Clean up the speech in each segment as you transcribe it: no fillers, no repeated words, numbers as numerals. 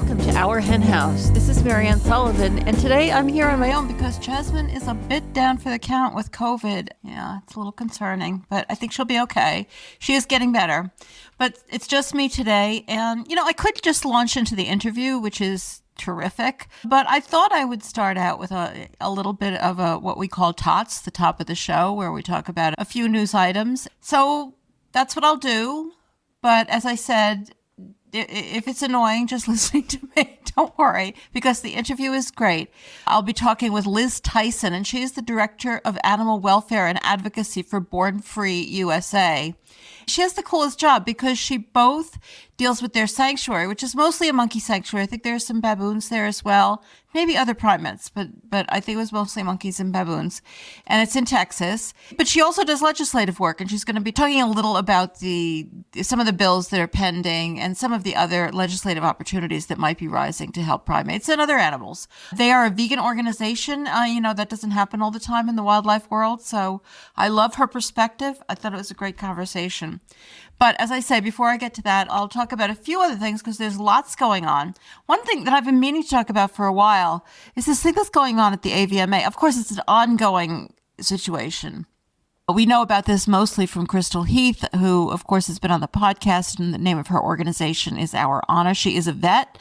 welcome to Our Hen House. This is Marianne Sullivan, and today I'm here on my own because Jasmine is a bit down for the count with COVID. Yeah, it's a little concerning, but I think she'll be okay. She is getting better, but it's just me today, and I could just launch into the interview, which is terrific, but I thought I would start out with a little bit of what we call TOTS, the top of the show, where we talk about a few news items. So that's what I'll do, but as I said, if it's annoying just listening to me, don't worry, because the interview is great. I'll be talking with Liz Tyson, and she is the Director of Animal Welfare and Advocacy for Born Free USA. She has the coolest job because she both deals with their sanctuary, which is mostly a monkey sanctuary. I think there are some baboons there as well, maybe other primates, but I think it was mostly monkeys and baboons. And it's in Texas. But she also does legislative work, and she's going to be talking a little about some of the bills that are pending and some of the other legislative opportunities that might be rising to help primates and other animals. They are a vegan organization. That doesn't happen all the time in the wildlife world. So I love her perspective. I thought it was a great conversation. But as I say, before I get to that, I'll talk about a few other things because there's lots going on. One thing that I've been meaning to talk about for a while is this thing that's going on at the AVMA. Of course, it's an ongoing situation. We know about this mostly from Crystal Heath, who, of course, has been on the podcast, and the name of her organization is Our Honor. She is a vet,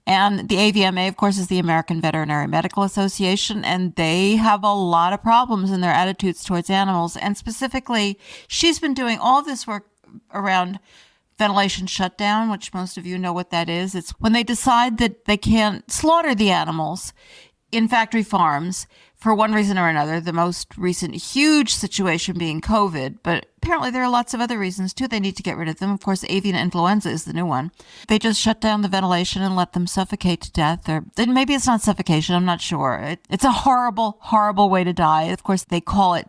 and the AVMA, of course, is the American Veterinary Medical Association, and they have a lot of problems in their attitudes towards animals, and specifically, she's been doing all this work around ventilation shutdown, which most of you know what that is. It's when they decide that they can't slaughter the animals in factory farms for one reason or another, the most recent huge situation being COVID, but apparently there are lots of other reasons too. They need to get rid of them. Of course, avian influenza is the new one. They just shut down the ventilation and let them suffocate to death, or maybe it's not suffocation, I'm not sure. It's a horrible, horrible way to die. Of course, they call it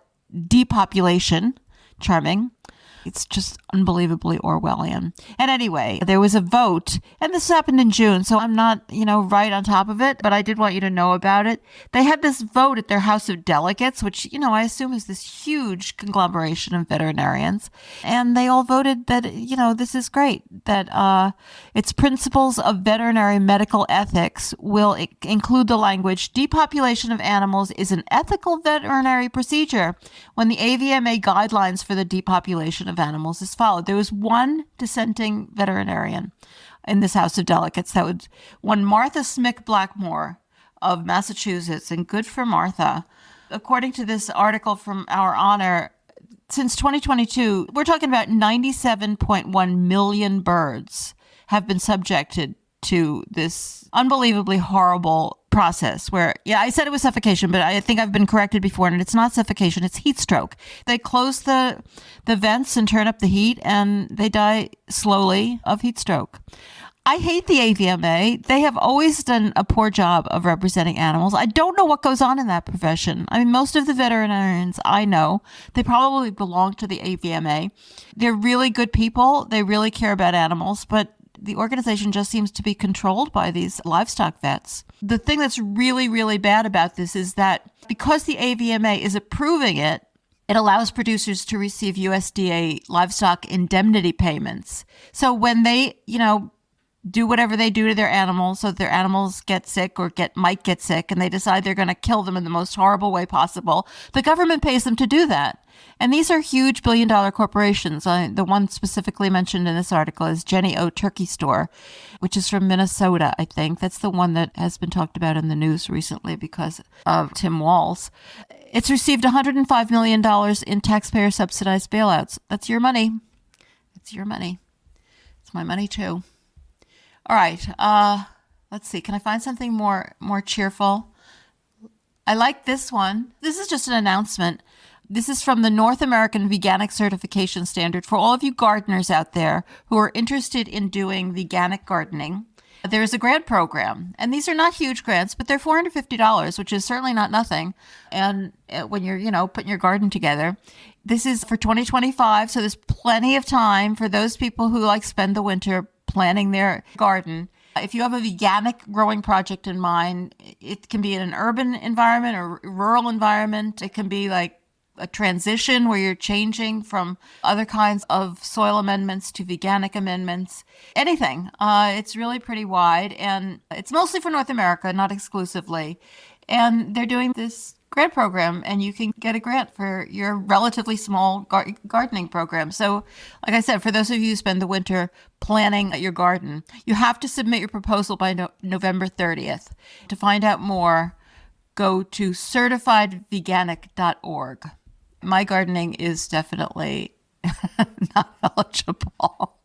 depopulation. Charming. It's just unbelievably Orwellian. And anyway, there was a vote, and this happened in June, so I'm not, right on top of it, but I did want you to know about it. They had this vote at their House of Delegates, which, I assume is this huge conglomeration of veterinarians, and they all voted that, this is great, that its principles of veterinary medical ethics will include the language, depopulation of animals is an ethical veterinary procedure when the AVMA guidelines for the depopulation of animals is followed. There was one dissenting veterinarian in this House of Delegates. That was one Martha Smick Blackmore of Massachusetts, and good for Martha. According to this article from Our Honor, since 2022, we're talking about 97.1 million birds have been subjected to this unbelievably horrible process where, I said it was suffocation, but I think I've been corrected before, and it's not suffocation, it's heat stroke. They close the vents and turn up the heat, and they die slowly of heat stroke. I hate the AVMA. They have always done a poor job of representing animals. I don't know what goes on in that profession. I mean, most of the veterinarians I know, they probably belong to the AVMA. They're really good people. They really care about animals, but the organization just seems to be controlled by these livestock vets. The thing that's really, really bad about this is that because the AVMA is approving it, it allows producers to receive USDA livestock indemnity payments. So when they, do whatever they do to their animals, so their animals get sick or might get sick, and they decide they're going to kill them in the most horrible way possible, the government pays them to do that. And these are huge billion-dollar corporations. The one specifically mentioned in this article is Jenny O Turkey Store, which is from Minnesota, I think. That's the one that has been talked about in the news recently because of Tim Walz. It's received $105 million in taxpayer-subsidized bailouts. That's your money. It's your money. It's my money, too. All right. Let's see. Can I find something more cheerful? I like this one. This is just an announcement. This is from the North American Veganic Certification Standard for all of you gardeners out there who are interested in doing veganic gardening. There's a grant program, and these are not huge grants, but they're $450, which is certainly not nothing. And when you're, putting your garden together, this is for 2025. So there's plenty of time for those people who spend the winter planning their garden. If you have a veganic growing project in mind, it can be in an urban environment or rural environment. It can be a transition where you're changing from other kinds of soil amendments to veganic amendments, anything. It's really pretty wide, and it's mostly for North America, not exclusively. And they're doing this grant program, and you can get a grant for your relatively small gardening program. So, like I said, for those of you who spend the winter planning your garden, you have to submit your proposal by November 30th. To find out more, go to certifiedveganic.org. My gardening is definitely not eligible.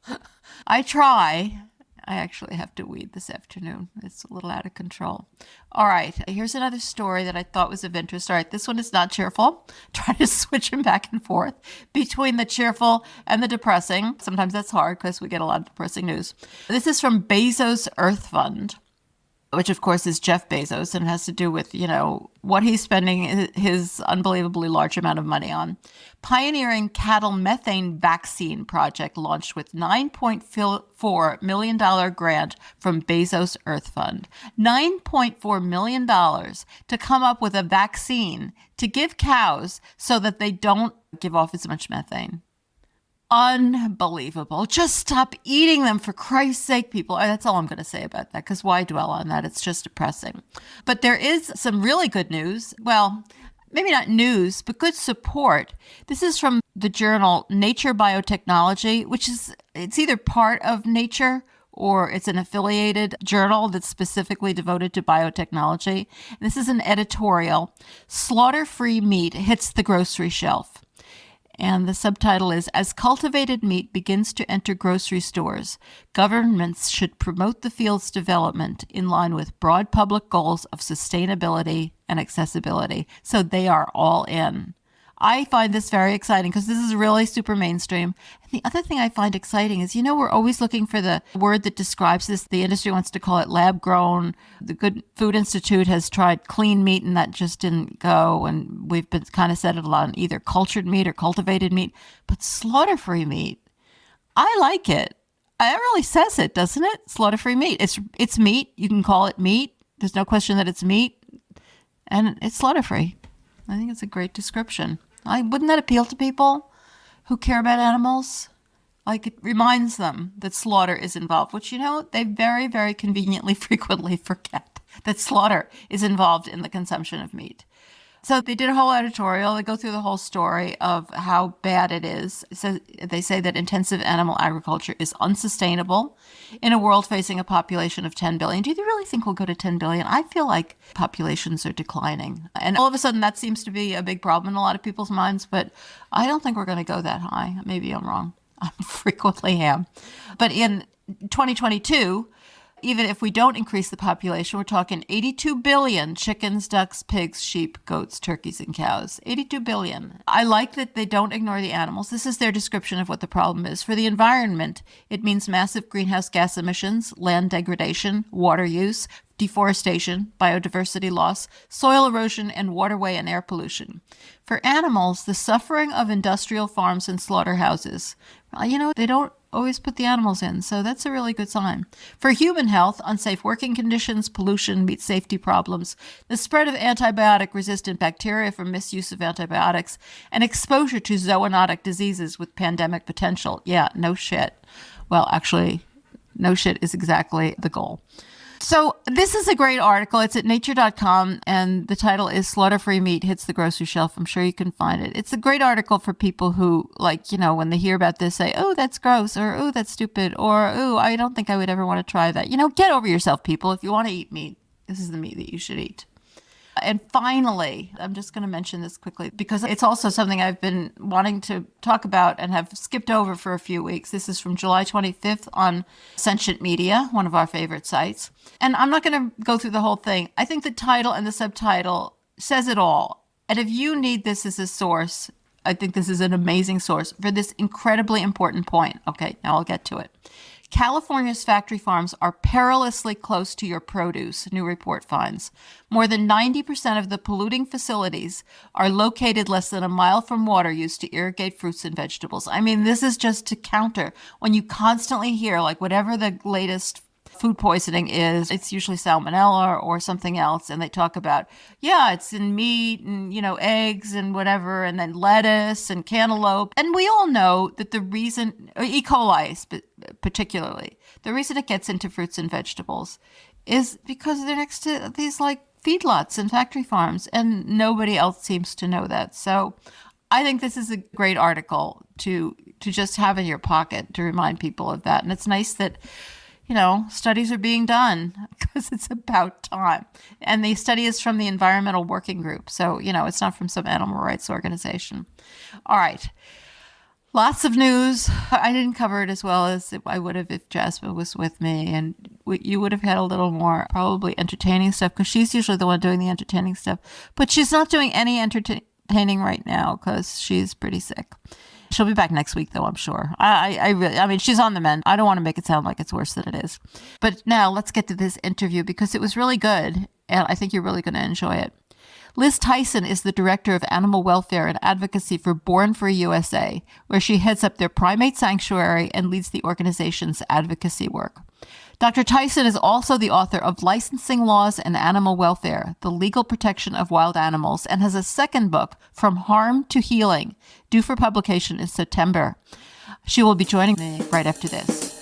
I try. I actually have to weed this afternoon. It's a little out of control. All right, here's another story that I thought was of interest. All right, this one is not cheerful. Try to switch them back and forth between the cheerful and the depressing. Sometimes that's hard because we get a lot of depressing news. This is from Bezos Earth Fund, which of course is Jeff Bezos, and has to do with, what he's spending his unbelievably large amount of money on. Pioneering cattle methane vaccine project launched with $9.4 million grant from Bezos Earth Fund. $9.4 million to come up with a vaccine to give cows so that they don't give off as much methane. Unbelievable. Just stop eating them, for Christ's sake, people. That's all I'm going to say about that, because why dwell on that? It's just depressing. But there is some really good news. Well, maybe not news, but good support. This is from the journal Nature Biotechnology, it's either part of Nature or it's an affiliated journal that's specifically devoted to biotechnology. This is an editorial. Slaughter-free meat hits the grocery shelf. And the subtitle is, As cultivated meat begins to enter grocery stores, governments should promote the field's development in line with broad public goals of sustainability and accessibility. So they are all in. I find this very exciting because this is really super mainstream. And the other thing I find exciting is, we're always looking for the word that describes this. The industry wants to call it lab grown. The Good Food Institute has tried clean meat, and that just didn't go. And we've been kind of settled on either cultured meat or cultivated meat. But slaughter-free meat, I like it. It really says it, doesn't it? Slaughter-free meat. It's meat. You can call it meat. There's no question that it's meat. And it's slaughter-free. I think it's a great description. Wouldn't that appeal to people who care about animals? Like, it reminds them that slaughter is involved, which, they very, very conveniently frequently forget that slaughter is involved in the consumption of meat. So they did a whole editorial. They go through the whole story of how bad it is. So they say that intensive animal agriculture is unsustainable in a world facing a population of 10 billion. Do you really think we'll go to 10 billion? I feel like populations are declining. And all of a sudden, that seems to be a big problem in a lot of people's minds. But I don't think we're going to go that high. Maybe I'm wrong. I frequently am. But in 2022, even if we don't increase the population, we're talking 82 billion chickens, ducks, pigs, sheep, goats, turkeys, and cows. 82 billion. I like that they don't ignore the animals. This is their description of what the problem is. For the environment, it means massive greenhouse gas emissions, land degradation, water use, deforestation, biodiversity loss, soil erosion, and waterway and air pollution. For animals, the suffering of industrial farms and slaughterhouses. They don't always put the animals in, so that's a really good sign. For human health, unsafe working conditions, pollution, meat safety problems, the spread of antibiotic-resistant bacteria from misuse of antibiotics, and exposure to zoonotic diseases with pandemic potential. Yeah, no shit. Well, actually, no shit is exactly the goal. So this is a great article. It's at nature.com, and the title is Slaughter-Free Meat Hits the Grocery Shelf. I'm sure you can find it. It's a great article for people who, when they hear about this, say, oh, that's gross, or oh, that's stupid, or oh, I don't think I would ever want to try that. Get over yourself, people. If you want to eat meat, this is the meat that you should eat. And finally, I'm just going to mention this quickly because it's also something I've been wanting to talk about and have skipped over for a few weeks. This is from July 25th on Sentient Media, one of our favorite sites. And I'm not going to go through the whole thing. I think the title and the subtitle says it all. And if you need this as a source, I think this is an amazing source for this incredibly important point. Okay, now I'll get to it. California's factory farms are perilously close to your produce, new report finds. More than 90% of the polluting facilities are located less than a mile from water used to irrigate fruits and vegetables. I mean, this is just to counter when you constantly hear, whatever the latest food poisoning is. It's usually salmonella or something else. And they talk about, yeah, it's in meat and, eggs and whatever, and then lettuce and cantaloupe. And we all know that the reason, E. coli particularly, the reason it gets into fruits and vegetables is because they're next to these like feedlots and factory farms, and nobody else seems to know that. So I think this is a great article to just have in your pocket to remind people of that. And it's nice that, studies are being done because it's about time. And the study is from the Environmental Working Group. So, it's not from some animal rights organization. All right. Lots of news. I didn't cover it as well as I would have if Jasmine was with me. And you would have had a little more probably entertaining stuff because she's usually the one doing the entertaining stuff. But she's not doing any entertaining right now because she's pretty sick. She'll be back next week, though, I'm sure. I mean, she's on the mend. I don't want to make it sound like it's worse than it is. But now let's get to this interview because it was really good, and I think you're really going to enjoy it. Liz Tyson is the Director of Animal Welfare and Advocacy for Born Free USA, where she heads up their primate sanctuary and leads the organization's advocacy work. Dr. Tyson is also the author of Licensing Laws and Animal Welfare, The Legal Protection of Wild Animals, and has a second book, From Harm to Healing, due for publication in September. She will be joining me right after this.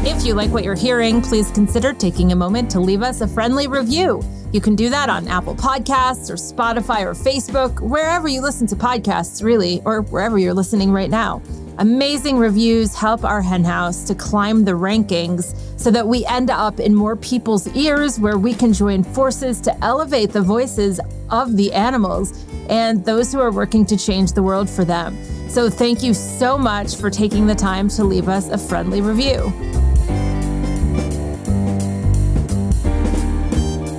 If you like what you're hearing, please consider taking a moment to leave us a friendly review. You can do that on Apple Podcasts or Spotify or Facebook, wherever you listen to podcasts, really, or wherever you're listening right now. Amazing reviews help our henhouse to climb the rankings so that we end up in more people's ears where we can join forces to elevate the voices of the animals and those who are working to change the world for them. So thank you so much for taking the time to leave us a friendly review.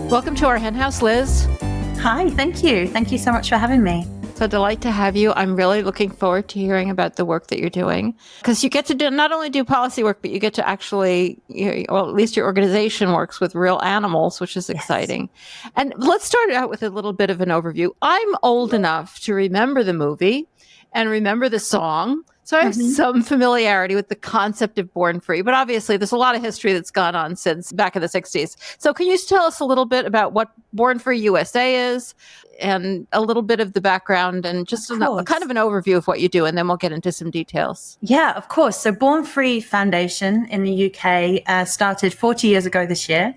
Welcome to our henhouse, Liz. Hi, thank you. Thank you so much for having me. It's a delight to have you. I'm really looking forward to hearing about the work that you're doing because you get to not only do policy work, but you get to actually, or at least your organization works with real animals, which is exciting. Yes. And let's start out with a little bit of an overview. I'm old enough to remember the movie and remember the song. So I have some familiarity with the concept of Born Free, but obviously there's a lot of history that's gone on since back in the 60s. So can you tell us a little bit about what Born Free USA is and a little bit of the background and just kind of an overview of what you do, and then we'll get into some details. Yeah, of course. So Born Free Foundation in the UK started 40 years ago this year.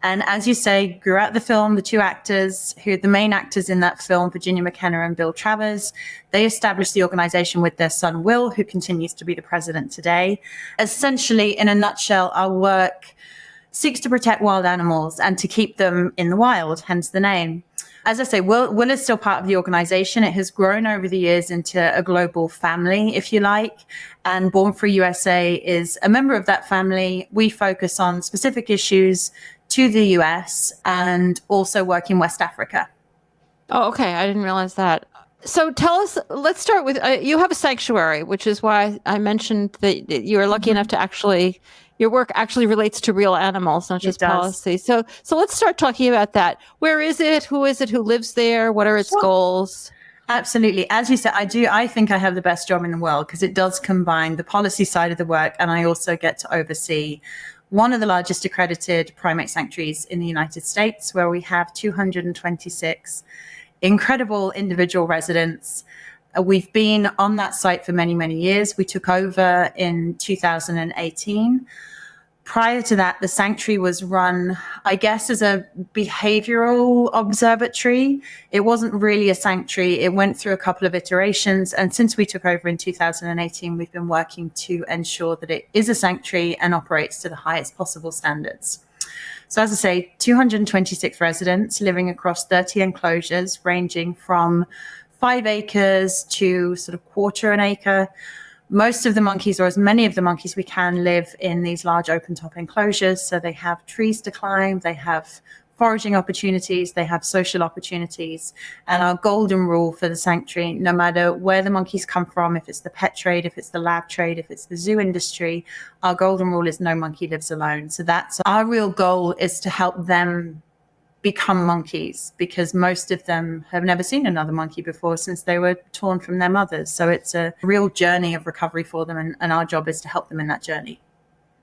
And as you say, grew out the film, the two actors who are the main actors in that film, Virginia McKenna and Bill Travers, they established the organization with their son, Will, who continues to be the president today. Essentially, in a nutshell, our work seeks to protect wild animals and to keep them in the wild, hence the name. As I say, Will is still part of the organization. It has grown over the years into a global family, if you like. And Born Free USA is a member of that family. We focus on specific issues to the US and also work in West Africa. Oh, okay. I didn't realize that. So tell us, let's start with, you have a sanctuary, which is why I mentioned that you are lucky enough to actually, your work actually relates to real animals, not just policy. So let's start talking about that. Where is it? Who is it? Who lives there? What are its goals? Absolutely. As you said, I think I have the best job in the world because it does combine the policy side of the work, and I also get to oversee one of the largest accredited primate sanctuaries in the United States, where we have 226 incredible individual residents. We've been on that site for many, many years. We took over in 2018. Prior to that, the sanctuary was run, I guess, as a behavioral observatory. It wasn't really a sanctuary. It went through a couple of iterations. And since we took over in 2018, we've been working to ensure that it is a sanctuary and operates to the highest possible standards. So as I say, 226 residents living across 30 enclosures, ranging from 5 acres to sort of quarter an acre. Most of the monkeys, or as many of the monkeys we can, live in these large open top enclosures. So they have trees to climb, they have foraging opportunities, they have social opportunities. And our golden rule for the sanctuary, no matter where the monkeys come from, if it's the pet trade, if it's the lab trade, if it's the zoo industry, our golden rule is no monkey lives alone. So that's our real goal, is to help them become monkeys, because most of them have never seen another monkey before since they were torn from their mothers. So it's a real journey of recovery for them, and our job is to help them in that journey.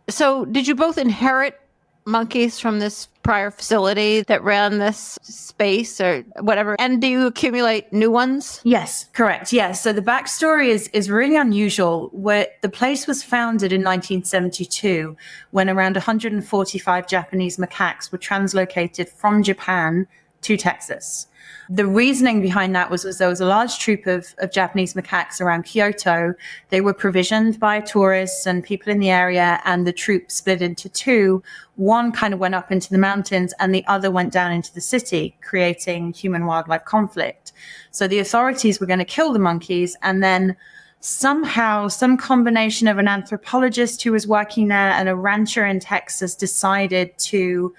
So did you both inherit monkeys from this prior facility that ran this space or whatever? And do you accumulate new ones? Yes, correct. Yes. So the backstory is really unusual. Where the place was founded in 1972, when around 145 Japanese macaques were translocated from Japan to Texas. The reasoning behind that was there was a large troop of Japanese macaques around Kyoto. They were provisioned by tourists and people in the area, and the troop split into two. One kind of went up into the mountains and the other went down into the city, creating human-wildlife conflict. So the authorities were going to kill the monkeys, and then somehow some combination of an anthropologist who was working there and a rancher in Texas decided to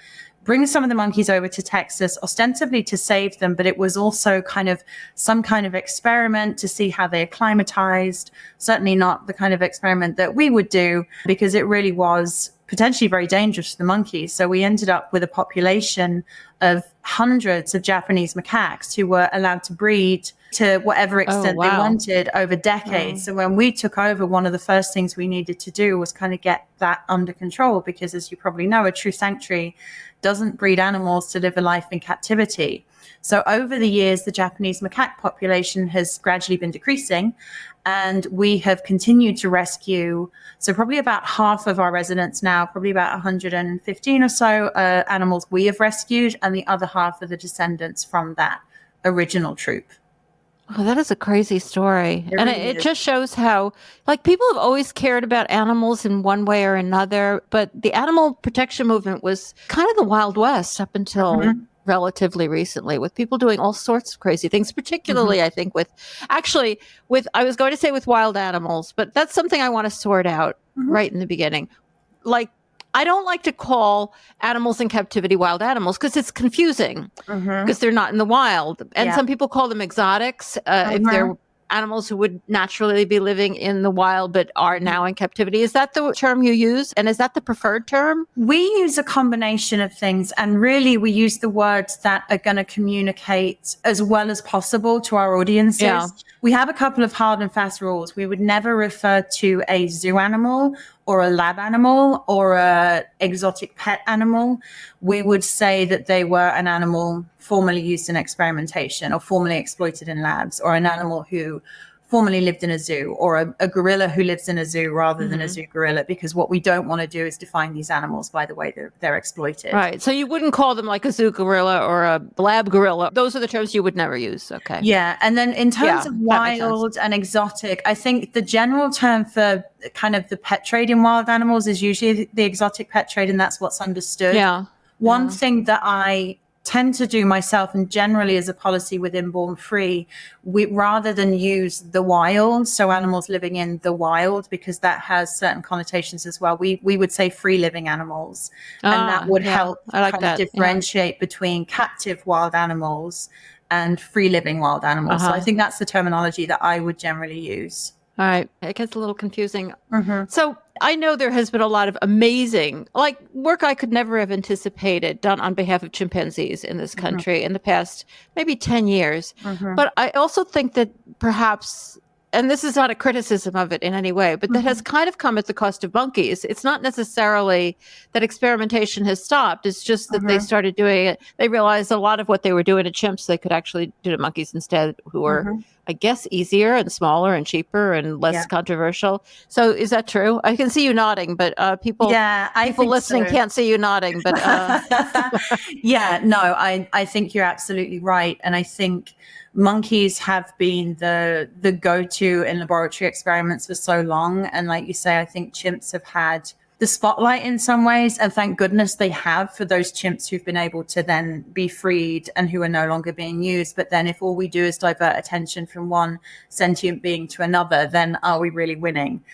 bring some of the monkeys over to Texas, ostensibly to save them, but it was also kind of some kind of experiment to see how they acclimatized. Certainly not the kind of experiment that we would do, because it really was potentially very dangerous to the monkeys. So we ended up with a population of hundreds of Japanese macaques who were allowed to breed to whatever extent they wanted over decades. So when we took over, one of the first things we needed to do was kind of get that under control, because as you probably know, a true sanctuary doesn't breed animals to live a life in captivity. So over the years, the Japanese macaque population has gradually been decreasing, and we have continued to rescue. So probably about half of our residents now, probably about 115 or so animals we have rescued, and the other half are the descendants from that original troop. Oh, that is a crazy story. It just shows how, like, people have always cared about animals in one way or another, but the animal protection movement was kind of the Wild West up until relatively recently, with people doing all sorts of crazy things, particularly, I think, I was going to say with wild animals, but that's something I want to sort out right in the beginning. Like, I don't like to call animals in captivity wild animals because it's confusing, because they're not in the wild. And some people call them exotics if they're animals who would naturally be living in the wild but are now in captivity. Is that the term you use? And is that the preferred term? We use a combination of things, and really we use the words that are going to communicate as well as possible to our audiences. Yeah. We have a couple of hard and fast rules. We would never refer to a zoo animal or a lab animal or a exotic pet animal. We would say that they were an animal formerly used in experimentation or formerly exploited in labs, or an animal who formerly lived in a zoo, or a gorilla who lives in a zoo rather than a zoo gorilla, because what we don't want to do is define these animals by the way they're exploited. Right. So you wouldn't call them like a zoo gorilla or a lab gorilla. Those are the terms you would never use. Okay. Yeah. And then in terms of wild and exotic, I think the general term for kind of the pet trade in wild animals is usually the exotic pet trade, and that's what's understood. Yeah. One thing that I tend to do myself, and generally as a policy within Born Free, we rather than use the wild, so animals living in the wild, because that has certain connotations as well, we would say free living animals, and that would help differentiate between captive wild animals and free living wild animals. So I think that's the terminology that I would generally use. All right. It gets a little confusing. So I know there has been a lot of amazing, like, work I could never have anticipated done on behalf of chimpanzees in this country in the past maybe 10 years. But I also think that perhaps, and this is not a criticism of it in any way, but that has kind of come at the cost of monkeys. It's not necessarily that experimentation has stopped. It's just that they started doing it. They realized a lot of what they were doing to chimps, they could actually do to monkeys instead, who were, I guess, easier and smaller and cheaper and less controversial. So is that true? I can see you nodding, but people listening can't see you nodding. But I think you're absolutely right. And I think monkeys have been the go-to in laboratory experiments for so long. And like you say, I think chimps have had the spotlight in some ways, and thank goodness they have, for those chimps who've been able to then be freed and who are no longer being used. But then if all we do is divert attention from one sentient being to another, then are we really winning?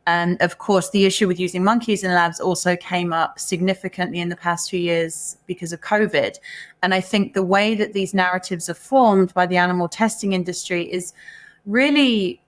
And of course, the issue with using monkeys in labs also came up significantly in the past 2 years because of COVID. And I think the way that these narratives are formed by the animal testing industry is really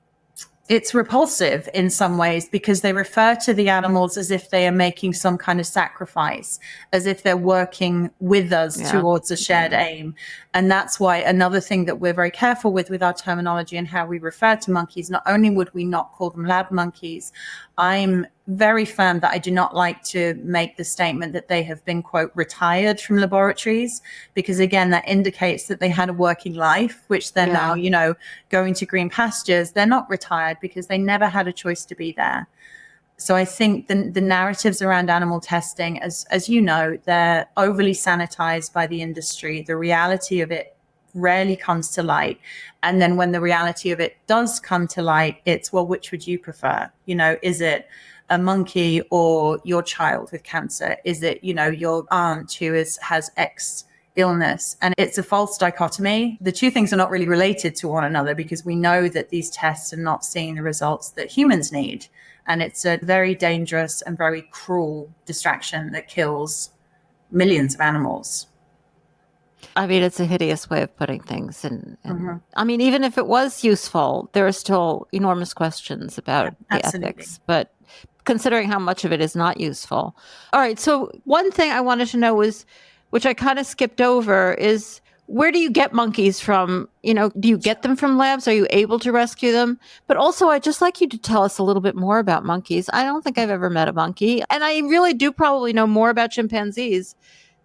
it's repulsive in some ways because they refer to the animals as if they are making some kind of sacrifice, as if they're working with us towards a shared aim. And that's why another thing that we're very careful with our terminology and how we refer to monkeys, not only would we not call them lab monkeys, I'm very firm that I do not like to make the statement that they have been, quote, retired from laboratories, because again, that indicates that they had a working life, which they're now, you know, going to green pastures. They're not retired because they never had a choice to be there. So I think the narratives around animal testing, as you know, they're overly sanitized by the industry. The reality of it rarely comes to light. And then when the reality of it does come to light, it's, well, which would you prefer? You know, is it a monkey or your child with cancer? Is it, you know, your aunt who has X illness? And it's a false dichotomy. The two things are not really related to one another because we know that these tests are not seeing the results that humans need. And it's a very dangerous and very cruel distraction that kills millions of animals. I mean, it's a hideous way of putting things. And I mean, even if it was useful, there are still enormous questions about the ethics. But considering how much of it is not useful. All right. So one thing I wanted to know was, which I kind of skipped over, is where do you get monkeys from? You know, do you get them from labs? Are you able to rescue them? But also, I'd just like you to tell us a little bit more about monkeys. I don't think I've ever met a monkey. And I really do probably know more about chimpanzees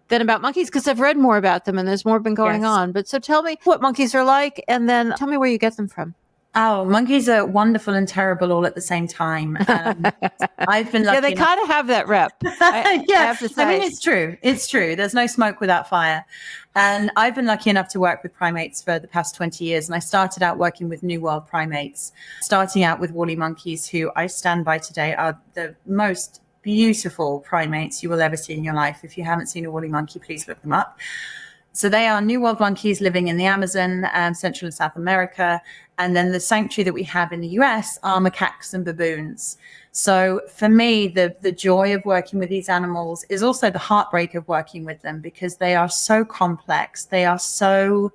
than about monkeys because I've read more about them and there's more been going on. But so tell me what monkeys are like and then tell me where you get them from. Oh, monkeys are wonderful and terrible all at the same time. I've been lucky. Yeah, they kind of have that rep. I have to say. I mean, it's true. It's true. There's no smoke without fire. And I've been lucky enough to work with primates for the past 20 years. And I started out working with New World primates, starting out with woolly monkeys, who I stand by today are the most beautiful primates you will ever see in your life. If you haven't seen a woolly monkey, please look them up. So they are New World monkeys living in the Amazon, Central and South America. And then the sanctuary that we have in the US are macaques and baboons. So for me, the joy of working with these animals is also the heartbreak of working with them because they are so complex. They are so...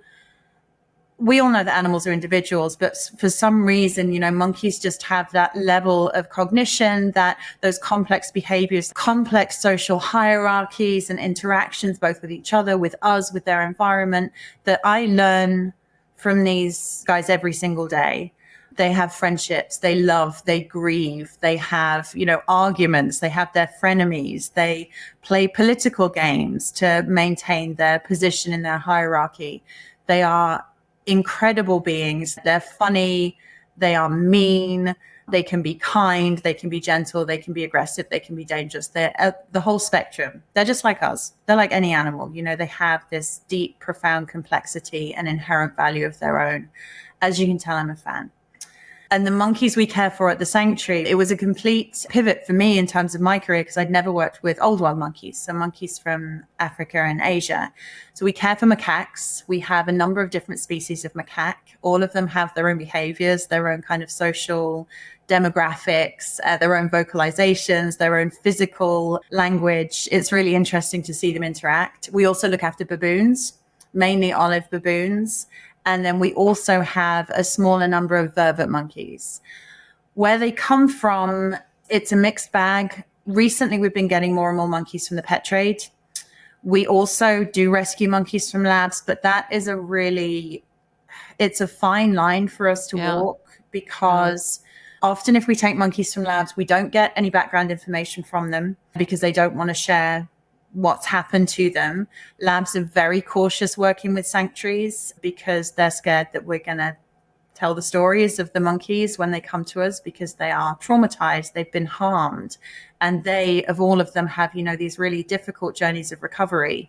We all know that animals are individuals, but for some reason, you know, monkeys just have that level of cognition, that those complex behaviors, complex social hierarchies and interactions, both with each other, with us, with their environment, that I learn from these guys every single day. They have friendships, they love, they grieve, they have, you know, arguments, they have their frenemies, they play political games to maintain their position in their hierarchy. They are incredible beings. They're funny, they are mean, they can be kind, they can be gentle, they can be aggressive, they can be dangerous. They're the whole spectrum. They're just like us. They're like any animal. You know, they have this deep, profound complexity and inherent value of their own. As you can tell, I'm a fan. And the monkeys we care for at the sanctuary, it was a complete pivot for me in terms of my career because I'd never worked with old wild monkeys, so monkeys from Africa and Asia. So we care for macaques. We have a number of different species of macaque. All of them have their own behaviors, their own kind of social demographics, their own vocalizations, their own physical language. It's really interesting to see them interact. We also look after baboons, mainly olive baboons. And then we also have a smaller number of vervet monkeys. Where they come from, it's a mixed bag. Recently, we've been getting more and more monkeys from the pet trade. We also do rescue monkeys from labs, but that is it's a fine line for us to walk because often if we take monkeys from labs, we don't get any background information from them because they don't want to share what's happened to them. Labs are very cautious working with sanctuaries because they're scared that we're going to tell the stories of the monkeys when they come to us because they are traumatized, they've been harmed, and they, of all of them, have, you know, these really difficult journeys of recovery.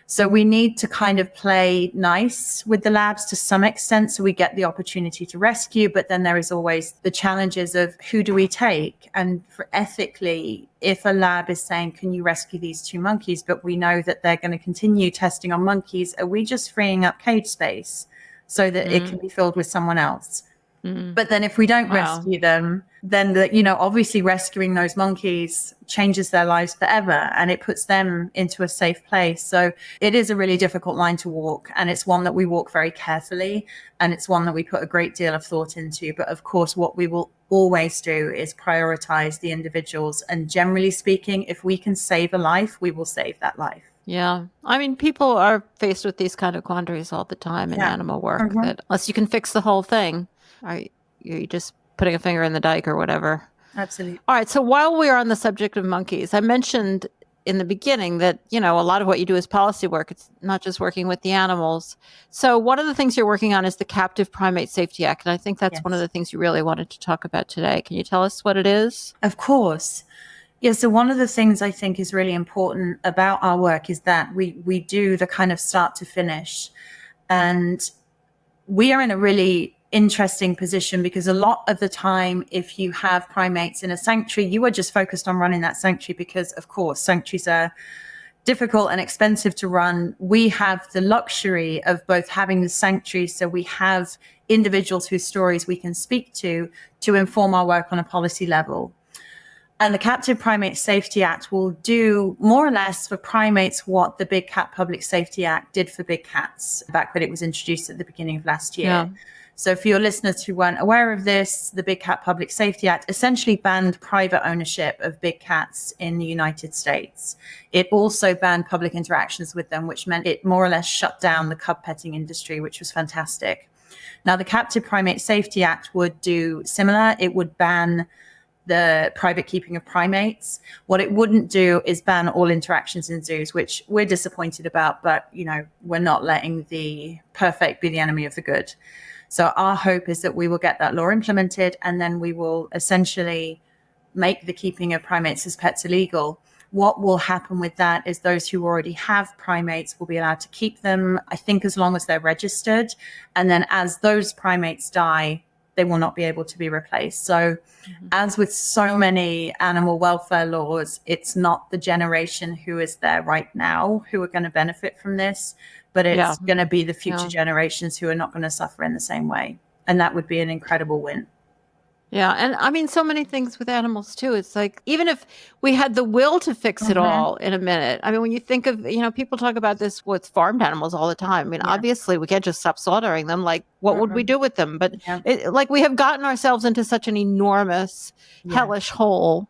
So we need to kind of play nice with the labs to some extent so we get the opportunity to rescue. But then there is always the challenges of who do we take? And for ethically, if a lab is saying, can you rescue these 2 monkeys? But we know that they're going to continue testing on monkeys. Are we just freeing up cage space so that it can be filled with someone else? But then if we don't Wow. rescue them, then obviously rescuing those monkeys changes their lives forever, and it puts them into a safe place. So it is a really difficult line to walk, and it's one that we walk very carefully, and it's one that we put a great deal of thought into. But of course, what we will always do is prioritize the individuals. And generally speaking, if we can save a life, we will save that life. Yeah. I mean, people are faced with these kind of quandaries all the time in animal work, that unless you can fix the whole thing, you're just putting a finger in the dike or whatever. Absolutely. All right. So while we are on the subject of monkeys, I mentioned in the beginning that, a lot of what you do is policy work. It's not just working with the animals. So one of the things you're working on is the Captive Primate Safety Act. And I think that's one of the things you really wanted to talk about today. Can you tell us what it is? Of course. Yeah, so one of the things I think is really important about our work is that we do the kind of start to finish. And we are in a really interesting position because a lot of the time, if you have primates in a sanctuary, you are just focused on running that sanctuary because, of course, sanctuaries are difficult and expensive to run. We have the luxury of both having the sanctuary, so we have individuals whose stories we can speak to inform our work on a policy level. And the Captive Primate Safety Act will do more or less for primates what the Big Cat Public Safety Act did for big cats back when it was introduced at the beginning of last year. Yeah. So for your listeners who weren't aware of this, the Big Cat Public Safety Act essentially banned private ownership of big cats in the United States. It also banned public interactions with them, which meant it more or less shut down the cub petting industry, which was fantastic. Now, the Captive Primate Safety Act would do similar. It would ban the private keeping of primates. What it wouldn't do is ban all interactions in zoos, which we're disappointed about, but we're not letting the perfect be the enemy of the good. So our hope is that we will get that law implemented, and then we will essentially make the keeping of primates as pets illegal. What will happen with that is those who already have primates will be allowed to keep them, I think, as long as they're registered. And then as those primates die, they will not be able to be replaced. So as with so many animal welfare laws, it's not the generation who is there right now who are going to benefit from this, but it's going to be the future generations who are not going to suffer in the same way. And that would be an incredible win. Yeah. And I mean, so many things with animals too. It's like, even if we had the will to fix it all in a minute. I mean, when you think of, people talk about this with farmed animals all the time. I mean, obviously we can't just stop slaughtering them. Like, what would we do with them? But like, we have gotten ourselves into such an enormous, hellish hole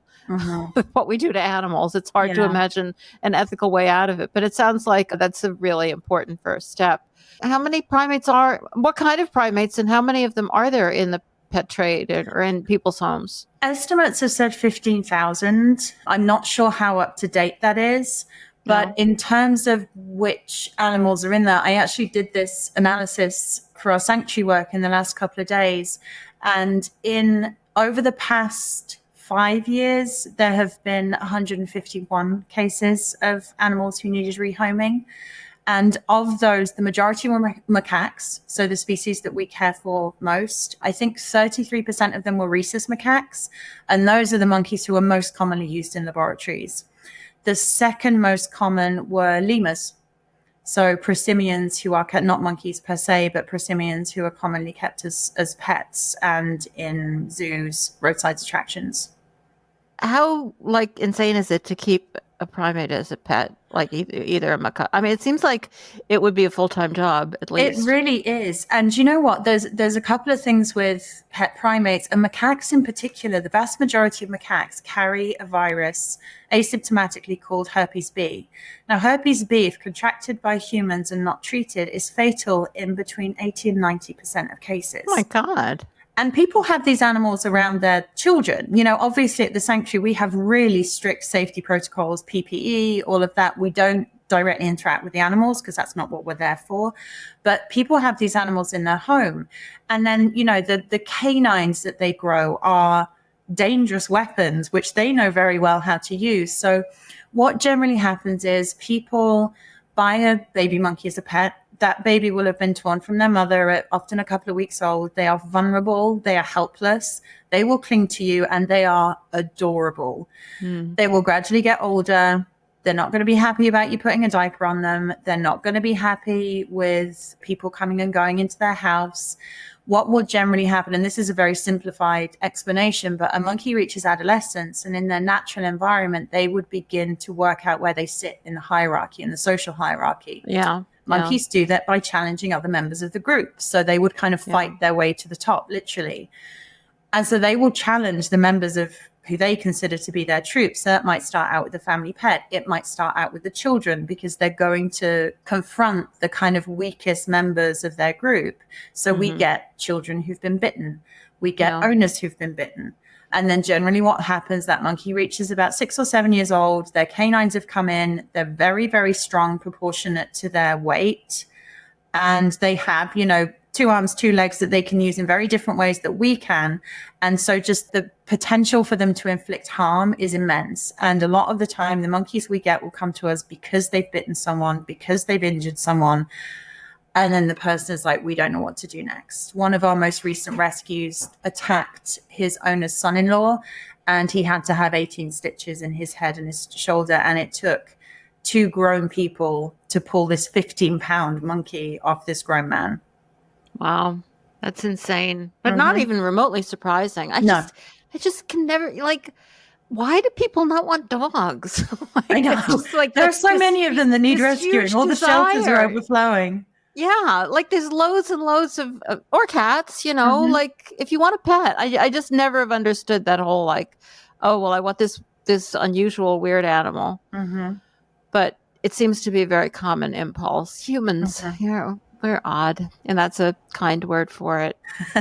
with what we do to animals. It's hard to imagine an ethical way out of it. But it sounds like that's a really important first step. How many primates what kind of primates, and how many of them are there in the pet trade or in people's homes? Estimates have said 15,000. I'm not sure how up to date that is, but in terms of which animals are in there, I actually did this analysis for our sanctuary work in the last couple of days. And over the past 5 years, there have been 151 cases of animals who needed rehoming. And of those, the majority were macaques, so the species that we care for most. I think 33% of them were rhesus macaques, and those are the monkeys who are most commonly used in laboratories. The second most common were lemurs, so prosimians, who are not monkeys per se, but prosimians who are commonly kept as pets and in zoos, roadside attractions. How insane is it to keep a primate as a pet, like either a macaque? I mean, it seems like it would be a full-time job at least. It really is. And you know what? There's a couple of things with pet primates, and macaques in particular. The vast majority of macaques carry a virus asymptomatically called herpes B. Now, herpes B, if contracted by humans and not treated, is fatal in between 80 and 90% of cases. Oh my God. And people have these animals around their children. Obviously at the sanctuary, we have really strict safety protocols, PPE, all of that. We don't directly interact with the animals because that's not what we're there for. But people have these animals in their home. And then, the canines that they grow are dangerous weapons, which they know very well how to use. So what generally happens is people buy a baby monkey as a pet. That baby will have been torn from their mother at often a couple of weeks old. They are vulnerable. They are helpless. They will cling to you, and they are adorable. They will gradually get older. They're not going to be happy about you putting a diaper on them. They're not going to be happy with people coming and going into their house. What will generally happen, and this is a very simplified explanation, but a monkey reaches adolescence, and in their natural environment, they would begin to work out where they sit in the hierarchy, in the social hierarchy. Yeah. Monkeys do that by challenging other members of the group. So they would kind of fight their way to the top, literally. And so they will challenge the members of who they consider to be their troops. So that might start out with the family pet. It might start out with the children, because they're going to confront the kind of weakest members of their group. So we get children who've been bitten. We get owners who've been bitten. And then generally what happens, that monkey reaches about 6 or 7 years old. Their canines have come in. They're very, very strong, proportionate to their weight. And they have, 2 arms, 2 legs that they can use in very different ways that we can. And so just the potential for them to inflict harm is immense. And a lot of the time, the monkeys we get will come to us because they've bitten someone, because they've injured someone. And then the person is like, we don't know what to do next. One of our most recent rescues attacked his owner's son-in-law, and he had to have 18 stitches in his head and his shoulder. And it took 2 grown people to pull this 15-pound monkey off this grown man. Wow. That's insane. But not even remotely surprising. I just can never, like, why do people not want dogs? I know. Just, like, there are so many of them that need rescuing. All the shelters are overflowing. Yeah, like there's loads and loads of or cats, like if you want a pet. I just never have understood that whole like, oh, well, I want this unusual weird animal. But it seems to be a very common impulse. Humans, we're odd, and that's a kind word for it.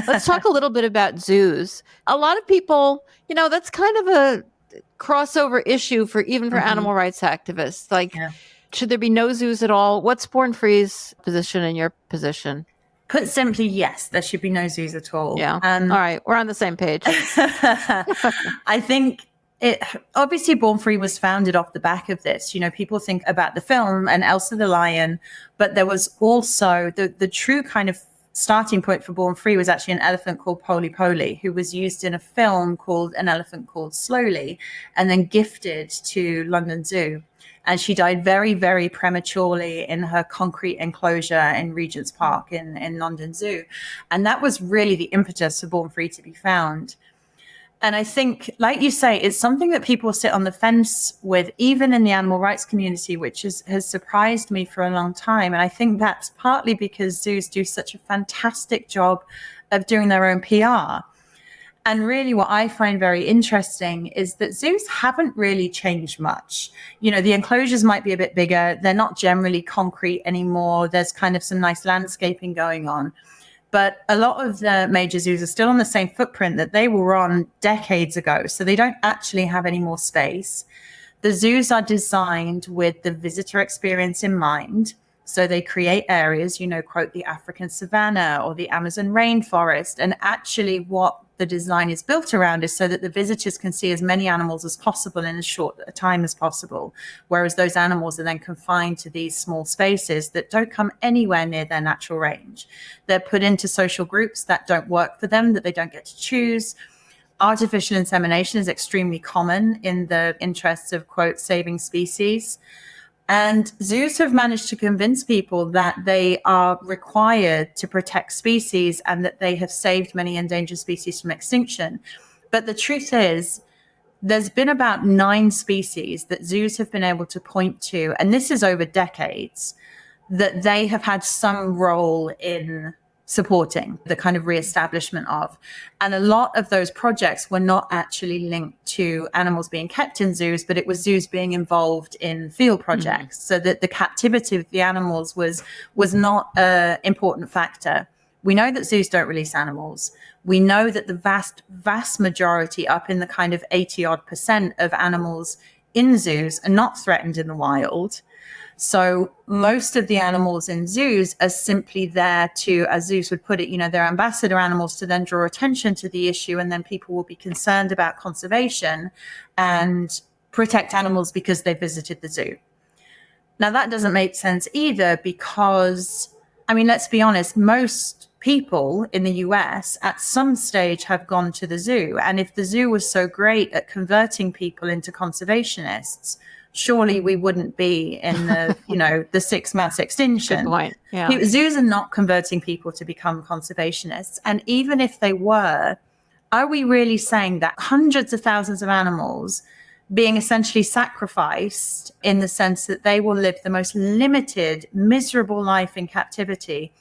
Let's talk a little bit about zoos. A lot of people, that's kind of a crossover issue for animal rights activists. Like, should there be no zoos at all? What's Born Free's position and your position? Put simply, yes, there should be no zoos at all. Yeah. All right. We're on the same page. I think obviously Born Free was founded off the back of this. People think about the film and Elsa the Lion, but there was also the true kind of starting point for Born Free was actually an elephant called Polly Polly, who was used in a film called An Elephant Called Slowly, and then gifted to London Zoo. And she died very, very prematurely in her concrete enclosure in Regent's Park in London Zoo. And that was really the impetus for Born Free to be found. And I think, like you say, it's something that people sit on the fence with, even in the animal rights community, which has surprised me for a long time. And I think that's partly because zoos do such a fantastic job of doing their own PR. And really what I find very interesting is that zoos haven't really changed much. The enclosures might be a bit bigger. They're not generally concrete anymore. There's kind of some nice landscaping going on. But a lot of the major zoos are still on the same footprint that they were on decades ago. So they don't actually have any more space. The zoos are designed with the visitor experience in mind. So they create areas, quote, the African savanna or the Amazon rainforest. And actually what the design is built around is so that the visitors can see as many animals as possible in as short a time as possible. Whereas those animals are then confined to these small spaces that don't come anywhere near their natural range. They're put into social groups that don't work for them, that they don't get to choose. Artificial insemination is extremely common in the interests of, quote, saving species. And zoos have managed to convince people that they are required to protect species and that they have saved many endangered species from extinction. But the truth is, there's been about 9 species that zoos have been able to point to, and this is over decades, that they have had some role in supporting the kind of reestablishment of. And a lot of those projects were not actually linked to animals being kept in zoos, but it was zoos being involved in field projects. So that the captivity of the animals was not an important factor. We know that zoos don't release animals. We know that the vast majority, up in the kind of 80% of animals in zoos, are not threatened in the wild. So most of the animals in zoos are simply there to, as zoos would put it, they're ambassador animals to then draw attention to the issue, and then people will be concerned about conservation and protect animals because they visited the zoo. Now, that doesn't make sense either because, let's be honest, most people in the US at some stage have gone to the zoo. And if the zoo was so great at converting people into conservationists, surely we wouldn't be in the, the sixth mass extinction. Good point. Yeah. Zoos are not converting people to become conservationists. And even if they were, are we really saying that hundreds of thousands of animals being essentially sacrificed in the sense that they will live the most limited, miserable life in captivity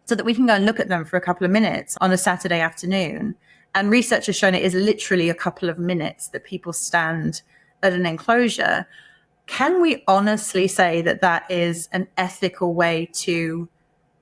so that we can go and look at them for a couple of minutes on a Saturday afternoon? And research has shown it is literally a couple of minutes that people stand at an enclosure. Can we honestly say that that is an ethical way to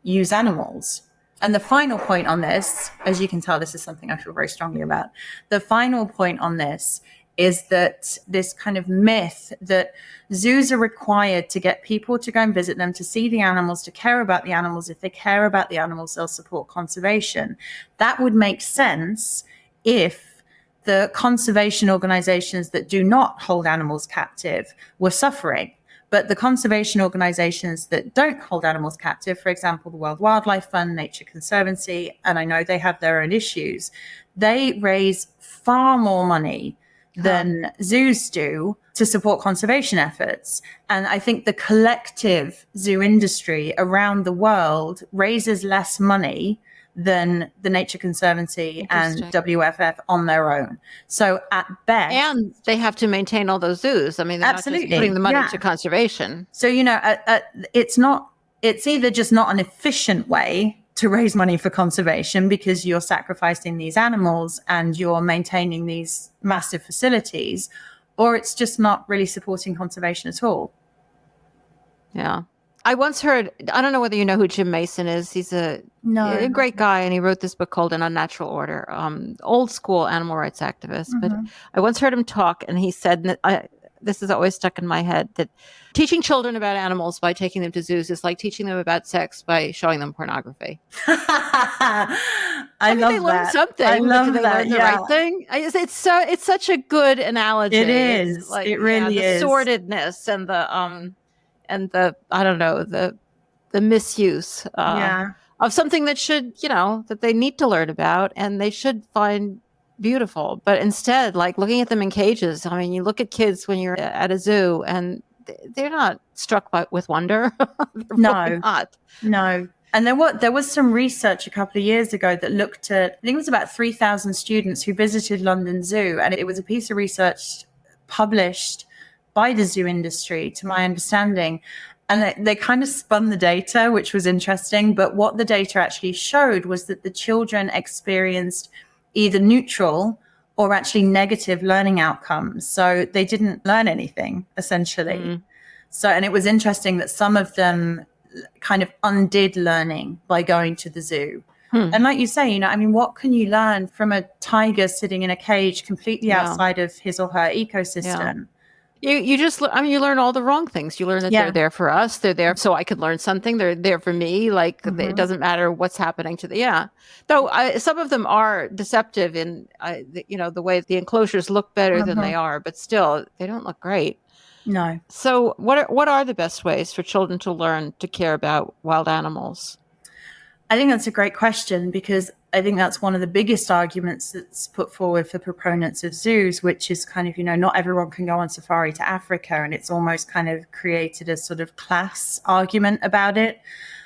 use animals? And the final point on this, as you can tell, this is something I feel very strongly about. The final point on this is that this kind of myth that zoos are required to get people to go and visit them, to see the animals, to care about the animals. If they care about the animals, they'll support conservation. That would make sense if the conservation organizations that do not hold animals captive were suffering. But the conservation organizations that don't hold animals captive, for example, the World Wildlife Fund, Nature Conservancy, and I know they have their own issues, they raise far more money than zoos do to support conservation efforts. And I think the collective zoo industry around the world raises less money than the Nature Conservancy and WFF on their own. So at best... And they have to maintain all those zoos. I mean, they're absolutely not just putting the money to conservation. So, it's either just not an efficient way to raise money for conservation because you're sacrificing these animals and you're maintaining these massive facilities, or it's just not really supporting conservation at all. Yeah. I once heard, I don't know whether you know who Jim Mason is. He's a great guy, and he wrote this book called An Unnatural Order, old school animal rights activist. But I once heard him talk, and he said, this is always stuck in my head, that teaching children about animals by taking them to zoos is like teaching them about sex by showing them pornography. I love they learn that. something. I love do they that. learn the right thing? It's such a good analogy. It is. Like, it really is. The sordidness and the I don't know, the misuse of something that should, that they need to learn about and they should find beautiful. But instead, like looking at them in cages, I mean, you look at kids when you're at a zoo and they're not struck with wonder. No, not. No. And there was some research a couple of years ago that looked at, I think it was about 3,000 students who visited London Zoo. And it was a piece of research published by the zoo industry, to my understanding. And they kind of spun the data, which was interesting. But what the data actually showed was that the children experienced either neutral or actually negative learning outcomes. So they didn't learn anything, essentially. So, and it was interesting that some of them kind of undid learning by going to the zoo. And like you say, what can you learn from a tiger sitting in a cage completely outside of his or her ecosystem? You just, you learn all the wrong things. You learn that they're there for us. They're there so I could learn something. They're there for me. Like it doesn't matter what's happening to though some of them are deceptive in, the way the enclosures look better than they are, but still they don't look great. No. So what are the best ways for children to learn to care about wild animals? I think that's a great question, because I think that's one of the biggest arguments that's put forward for proponents of zoos, which is kind of, not everyone can go on safari to Africa. And it's almost kind of created a sort of class argument about it.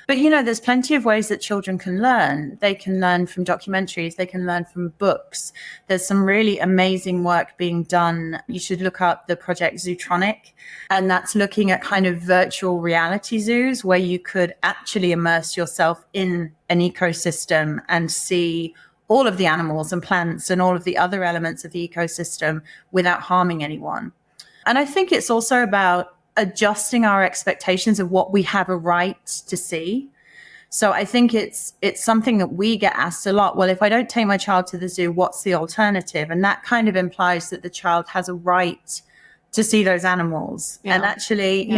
But, there's plenty of ways that children can learn. They can learn from documentaries. They can learn from books. There's some really amazing work being done. You should look up the project Zootronic. And that's looking at kind of virtual reality zoos where you could actually immerse yourself in an ecosystem and see all of the animals and plants and all of the other elements of the ecosystem without harming anyone. And I think it's also about adjusting our expectations of what we have a right to see. So I think it's something that we get asked a lot. Well, if I don't take my child to the zoo, what's the alternative? And that kind of implies that the child has a right to see those animals. And actually,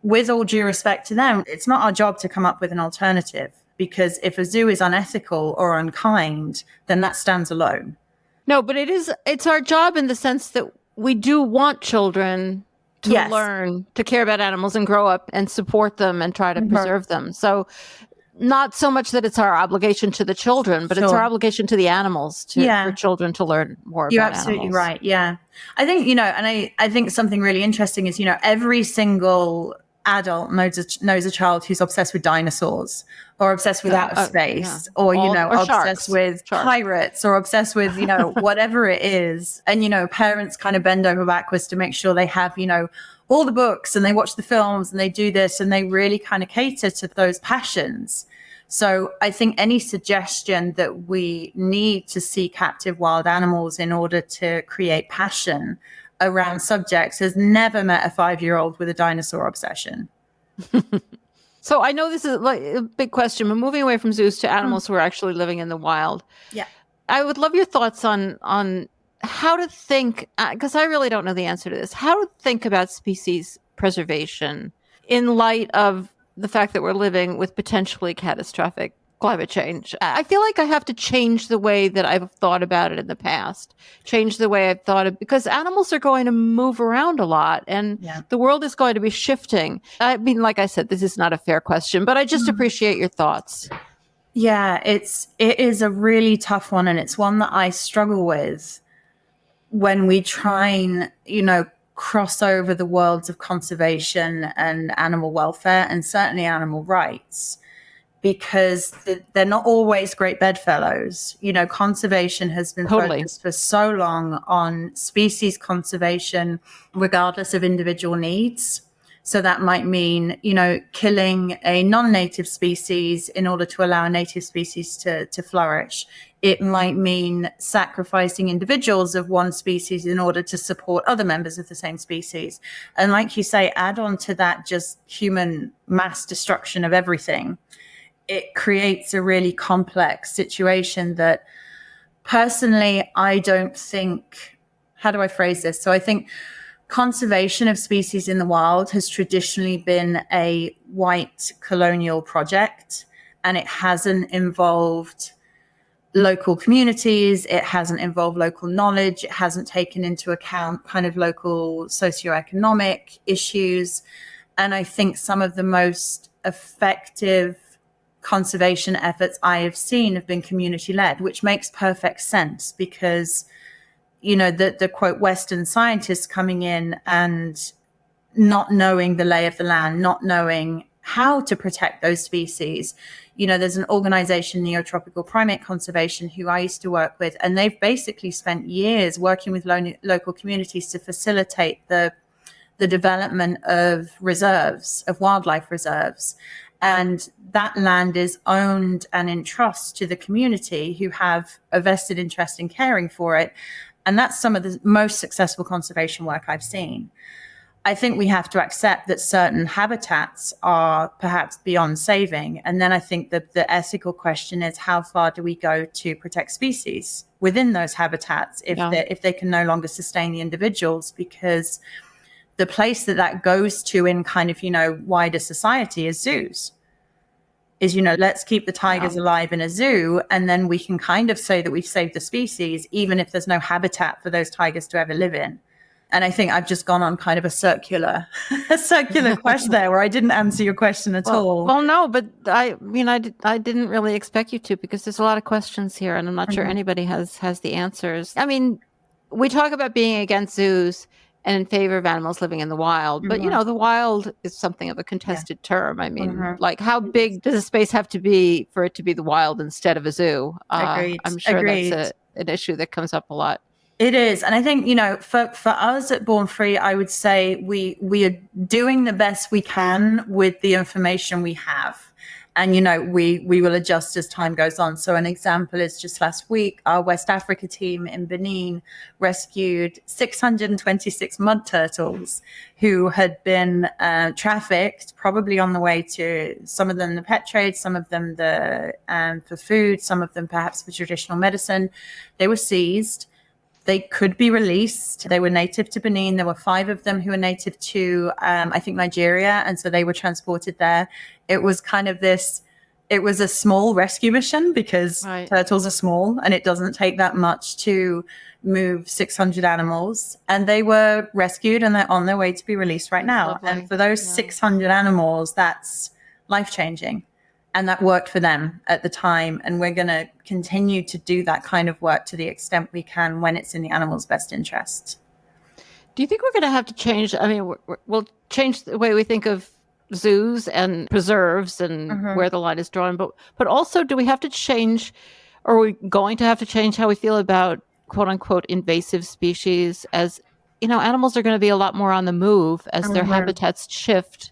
with all due respect to them, it's not our job to come up with an alternative, because if a zoo is unethical or unkind, then that stands alone. No, but it's our job in the sense that we do want children to learn to care about animals and grow up and support them and try to preserve them. So not so much that it's our obligation to the children, but it's our Sure. obligation to the animals, for children to learn more You're about absolutely animals. right. Yeah. I think, and I think something really interesting is, every single adult knows a child who's obsessed with dinosaurs or obsessed with outer space or, obsessed sharks. with pirates or obsessed with, whatever it is. And, parents kind of bend over backwards to make sure they have, all the books and they watch the films and they do this and they really kind of cater to those passions. So I think any suggestion that we need to see captive wild animals in order to create passion around subjects has never met a 5-year-old with a dinosaur obsession. So I know this is like a big question, but moving away from zoos to animals who are actually living in the wild. Yeah. I would love your thoughts on how to think, because I really don't know the answer to this, how to think about species preservation in light of the fact that we're living with potentially catastrophic climate change. I feel like I have to change the way that I've thought about it in the past, change the way I've thought of, because animals are going to move around a lot and the world is going to be shifting. I mean, like I said, this is not a fair question, but I just appreciate your thoughts. Yeah, it is a really tough one. And it's one that I struggle with when we try and, cross over the worlds of conservation and animal welfare and certainly animal rights, because they're not always great bedfellows. Conservation has been focused for so long on species conservation, regardless of individual needs. So that might mean, killing a non-native species in order to allow a native species to flourish. It might mean sacrificing individuals of one species in order to support other members of the same species. And like you say, add on to that just human mass destruction of everything. It creates a really complex situation that personally, I don't think, how do I phrase this? So I think conservation of species in the wild has traditionally been a white colonial project, and it hasn't involved local communities. It hasn't involved local knowledge. It hasn't taken into account kind of local socioeconomic issues. And I think some of the most effective conservation efforts I have seen have been community-led, which makes perfect sense because, the quote Western scientists coming in and not knowing the lay of the land, not knowing how to protect those species. There's an organization, Neotropical Primate Conservation, who I used to work with, and they've basically spent years working with local communities to facilitate the development of reserves, of wildlife reserves. And that land is owned and in trust to the community who have a vested interest in caring for it. And that's some of the most successful conservation work I've seen. I think we have to accept that certain habitats are perhaps beyond saving. And then I think that the ethical question is, how far do we go to protect species within those habitats if they can no longer sustain the individuals? Because the place that goes to in kind of, wider society is zoos. Is, let's keep the tigers alive in a zoo, and then we can kind of say that we've saved the species, even if there's no habitat for those tigers to ever live in. And I think I've just gone on kind of a circular question there where I didn't answer your question at all. Well, no, but I didn't really expect you to, because there's a lot of questions here and I'm not sure anybody has the answers. I mean, we talk about being against zoos and in favor of animals living in the wild, but the wild is something of a contested term. I mean, like, how big does a space have to be for it to be the wild instead of a zoo? Agreed. I'm sure that's an issue that comes up a lot. It is. And I think, for us at Born Free, I would say we are doing the best we can with the information we have. And, we will adjust as time goes on. So an example is just last week, our West Africa team in Benin rescued 626 mud turtles who had been trafficked, probably on the way to, some of them the pet trade, some of them for food, some of them perhaps for traditional medicine. They were seized. They could be released. They were native to Benin. There were 5 of them who were native to, I think, Nigeria. And so they were transported there. It was kind of it was a small rescue mission because turtles are small and it doesn't take that much to move 600 animals. And they were rescued and they're on their way to be released right now. And for those 600 animals, that's life-changing. And that worked for them at the time. And we're going to continue to do that kind of work to the extent we can when it's in the animal's best interest. Do you think we're going to have to change? I mean, we'll change the way we think of zoos and preserves and where the line is drawn, but also, do we have to change, or are we going to have to change how we feel about quote unquote invasive species? As you know, animals are going to be a lot more on the move as their habitats shift.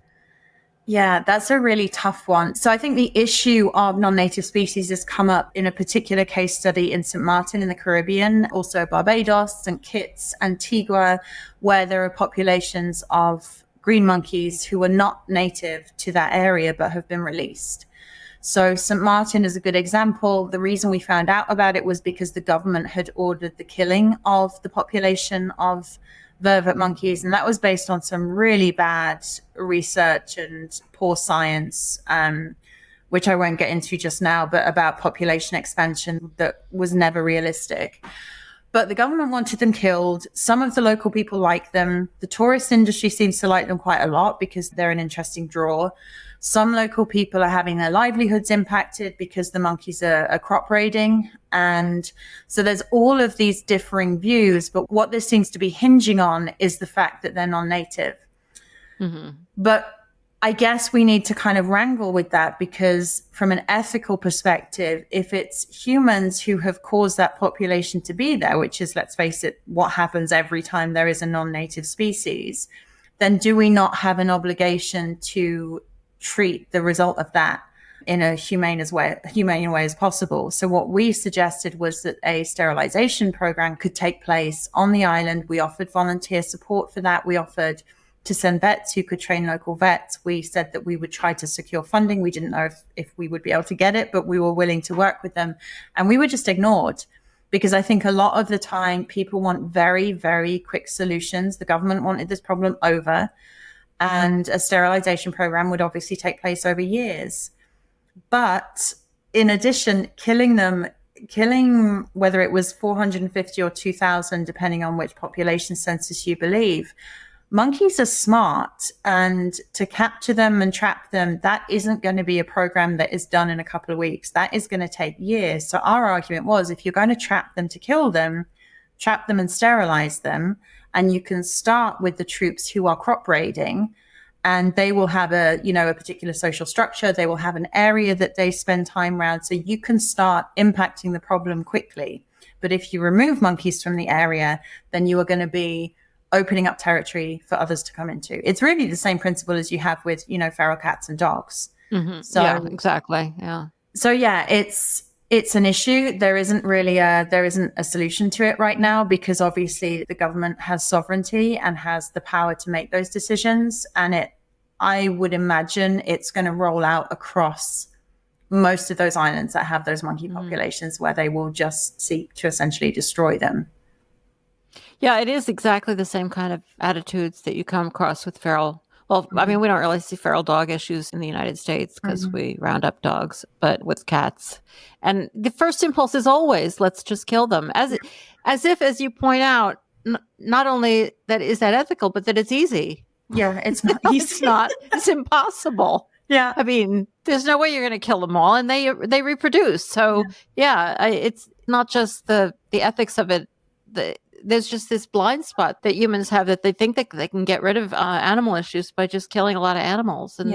Yeah, that's a really tough one. So I think the issue of non-native species has come up in a particular case study in St. Martin in the Caribbean, also Barbados, St. Kitts, Antigua, where there are populations of green monkeys who are not native to that area but have been released. So St. Martin is a good example. The reason we found out about it was because the government had ordered the killing of the population of vervet monkeys, and that was based on some really bad research and poor science, which I won't get into just now, but about population expansion that was never realistic. But the government wanted them killed. Some of the local people like them. The tourist industry seems to like them quite a lot because they're an interesting draw. Some local people are having their livelihoods impacted because the monkeys are crop raiding. And so there's all of these differing views. But what this seems to be hinging on is the fact that they're non-native. But I guess we need to kind of wrangle with that, because from an ethical perspective, if it's humans who have caused that population to be there, which is, let's face it, what happens every time there is a non-native species, then do we not have an obligation to treat the result of that in a humane way as possible? So what we suggested was that a sterilization program could take place on the island. We offered volunteer support for that. We offered to send vets who could train local vets. We said that we would try to secure funding. We didn't know if we would be able to get it, but we were willing to work with them. And we were just ignored, because I think a lot of the time people want very, very quick solutions. The government wanted this problem over, and a sterilization program would obviously take place over years. But in addition, killing whether it was 450 or 2,000, depending on which population census you believe, monkeys are smart, and to capture them and trap them, that isn't going to be a program that is done in a couple of weeks. That is going to take years. So our argument was, if you're going to trap them to kill them, trap them and sterilize them. And you can start with the troops who are crop raiding, and they will have a particular social structure. They will have an area that they spend time around. So you can start impacting the problem quickly. But if you remove monkeys from the area, then you are going to be opening up territory for others to come into. It's really the same principle as you have with, feral cats and dogs. So yeah, exactly. Yeah. So yeah, it's an issue. There isn't a solution to it right now, because obviously the government has sovereignty and has the power to make those decisions. And I would imagine it's going to roll out across most of those islands that have those monkey populations, where they will just seek to essentially destroy them. Yeah, it is exactly the same kind of attitudes that you come across with feral. Well, I mean, we don't really see feral dog issues in the United States because we round up dogs, but with cats. And the first impulse is always, let's just kill them. As if, as you point out, not only that is that ethical, but that it's easy. Yeah, it's not easy. It's impossible. Yeah. I mean, there's no way you're going to kill them all, and they reproduce. So it's not just the ethics of it. There's just this blind spot that humans have, that they think that they can get rid of animal issues by just killing a lot of animals. And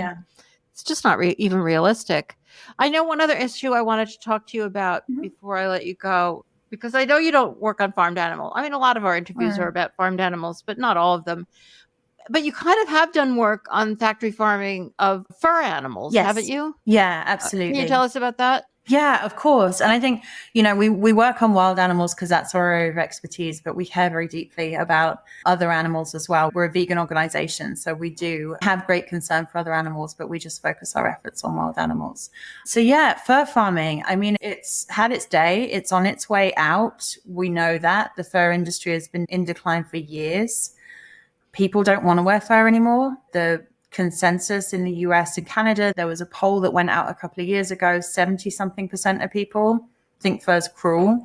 it's just not even realistic. I know one other issue I wanted to talk to you about before I let you go, because I know you don't work on farmed animals. I mean, a lot of our interviews are about farmed animals, but not all of them. But you kind of have done work on factory farming of fur animals, haven't you? Yeah, absolutely. Can you tell us about that? Yeah, of course. And I think, we work on wild animals because that's our area of expertise, but we care very deeply about other animals as well. We're a vegan organization, so we do have great concern for other animals, but we just focus our efforts on wild animals. So fur farming, I mean, it's had its day. It's on its way out. We know that. The fur industry has been in decline for years. People don't want to wear fur anymore. The consensus in the US and Canada, there was a poll that went out a couple of years ago, 70-something% of people think fur's cruel.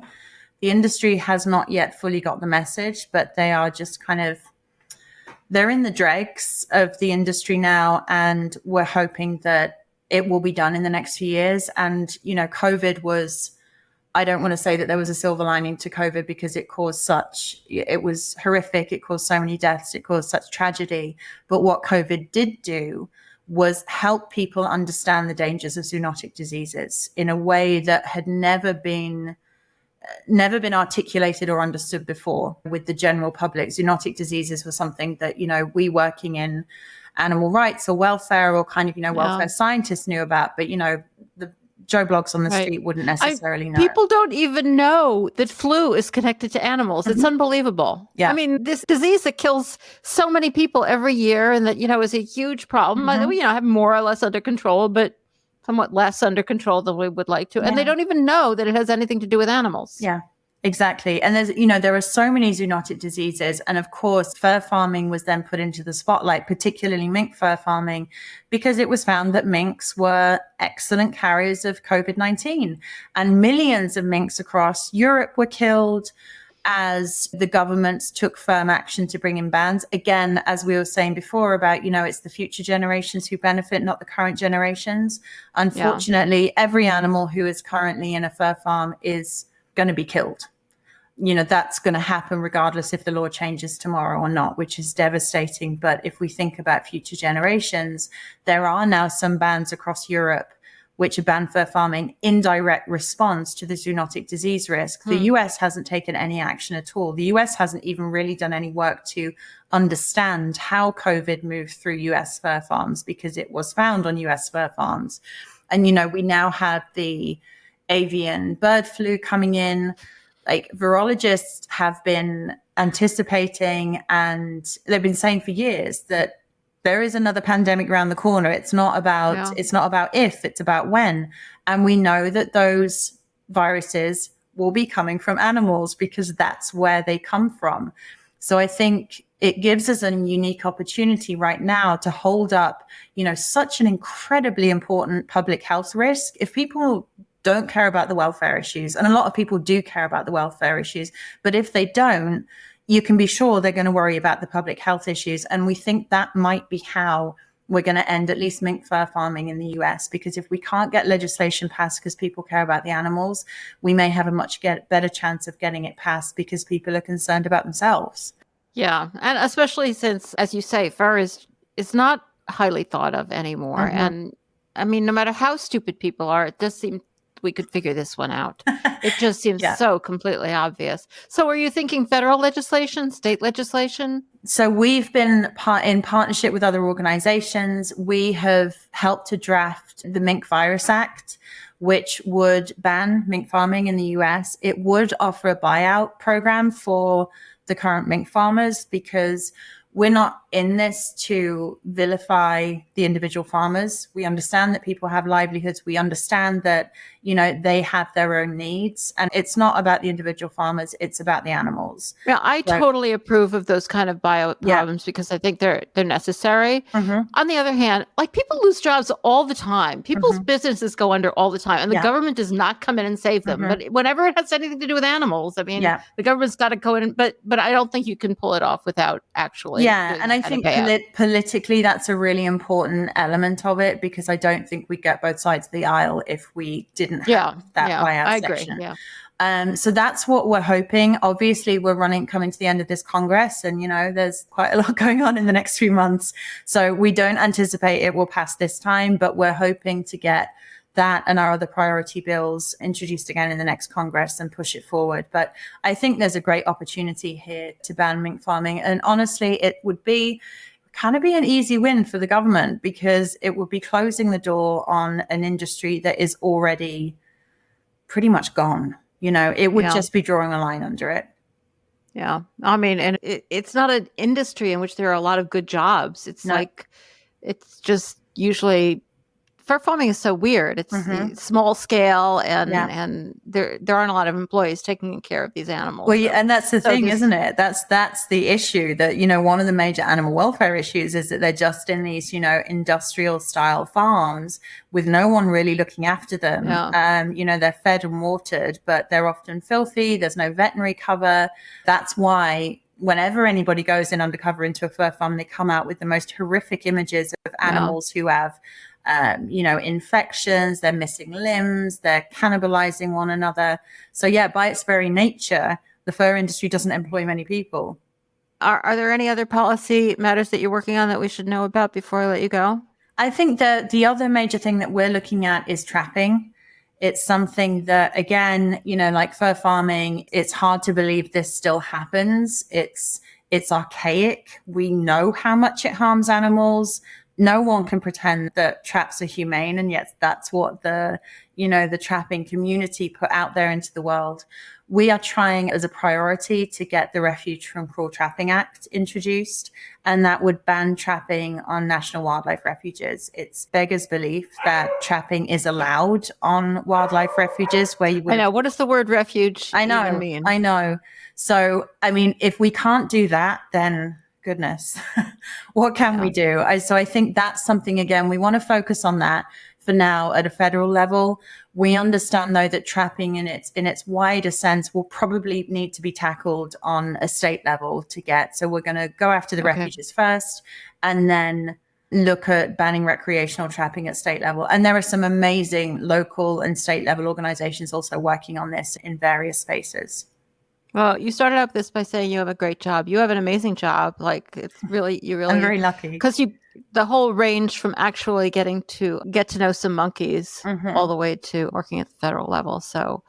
The industry has not yet fully got the message, but they are just they're in the dregs of the industry now, and we're hoping that it will be done in the next few years. And, COVID was, I don't want to say that there was a silver lining to COVID because it was horrific. It caused so many deaths. It caused such tragedy. But what COVID did do was help people understand the dangers of zoonotic diseases in a way that had never been articulated or understood before with the general public. Zoonotic diseases were something that, we working in animal rights or welfare or kind of, welfare scientists knew about, but, the Joe Blogs on the street wouldn't necessarily know. People don't even know that flu is connected to animals. It's unbelievable. Yeah. I mean, this disease that kills so many people every year and that, is a huge problem. We, have more or less under control, but somewhat less under control than we would like to. And they don't even know that it has anything to do with animals. Yeah. Exactly. And there are so many zoonotic diseases. And of course, fur farming was then put into the spotlight, particularly mink fur farming, because it was found that minks were excellent carriers of COVID-19. And millions of minks across Europe were killed as the governments took firm action to bring in bans. Again, as we were saying before about, it's the future generations who benefit, not the current generations. Unfortunately, every animal who is currently in a fur farm is going to be killed. That's going to happen regardless if the law changes tomorrow or not, which is devastating. But if we think about future generations, there are now some bans across Europe which are banned fur farming in direct response to the zoonotic disease risk. The US hasn't taken any action at all. The US hasn't even really done any work to understand how COVID moved through US fur farms because it was found on US fur farms. And, we now have the avian bird flu coming in. Like virologists have been anticipating and they've been saying for years that there is another pandemic around the corner. It's not about if, it's about when. And we know that those viruses will be coming from animals because that's where they come from. So I think it gives us a unique opportunity right now to hold up, such an incredibly important public health risk. If people don't care about the welfare issues, and a lot of people do care about the welfare issues, but if they don't, you can be sure they're going to worry about the public health issues. And we think that might be how we're going to end at least mink fur farming in the US, because if we can't get legislation passed because people care about the animals, we may have a much better chance of getting it passed because people are concerned about themselves. Yeah. And especially since, as you say, fur is not highly thought of anymore. And I mean, no matter how stupid people are, it does seem we could figure this one out. It just seems so completely obvious. So are you thinking federal legislation, state legislation? So we've been in partnership with other organizations. We have helped to draft the Mink Virus Act, which would ban mink farming in the US. It would offer a buyout program for the current mink farmers because we're not in this to vilify the individual farmers. We understand that people have livelihoods. We understand that, they have their own needs. And it's not about the individual farmers. It's about the animals. Yeah, I totally approve of those kind of buyout programs because I think they're necessary. On the other hand, like people lose jobs all the time. People's businesses go under all the time. And the government does not come in and save them. But whenever it has anything to do with animals, I mean, the government's got to go in. But I don't think you can pull it off without actually. Yeah, and I think politically, that's a really important element of it because I don't think we get both sides of the aisle if we didn't have that buyout section. So that's what we're hoping. Obviously, we're coming to the end of this Congress and, there's quite a lot going on in the next few months. So we don't anticipate it will pass this time, but we're hoping to get that and our other priority bills introduced again in the next Congress and push it forward. But I think there's a great opportunity here to ban mink farming. And honestly, it would be kind of be an easy win for the government because it would be closing the door on an industry that is already pretty much gone. It would just be drawing a line under it. Yeah. I mean, and it's not an industry in which there are a lot of good jobs. It's it's just usually fur farming is so weird. It's small scale and there aren't a lot of employees taking care of these animals. Well, and that's the thing, isn't it? That's the issue that, one of the major animal welfare issues is that they're just in these, industrial style farms with no one really looking after them. They're fed and watered, but they're often filthy. There's no veterinary cover. That's why whenever anybody goes in undercover into a fur farm, they come out with the most horrific images of animals who have infections, they're missing limbs, they're cannibalizing one another. So yeah, by its very nature, the fur industry doesn't employ many people. Are there any other policy matters that you're working on that we should know about before I let you go? I think that the other major thing that we're looking at is trapping. It's something that, again, like fur farming, it's hard to believe this still happens. It's archaic. We know how much it harms animals. No one can pretend that traps are humane, and yet that's what the trapping community put out there into the world. We are trying as a priority to get the Refuge from Cruel Trapping Act introduced, and that would ban trapping on national wildlife refuges. It's beggars belief that trapping is allowed on wildlife refuges where you would. I know. What does the word refuge even mean? I know. So, I mean, if we can't do that, then goodness, what can we do? So I think that's something, again, we want to focus on that for now at a federal level. We understand, though, that trapping in its wider sense will probably need to be tackled on a state level to get. So we're going to go after the refuges first, and then look at banning recreational trapping at state level. And there are some amazing local and state level organizations also working on this in various spaces. Well, you started up this by saying you have a great job. You have an amazing job. Like, it's really, I'm very lucky. Because the whole range from actually getting to get to know some monkeys all the way to working at the federal level. So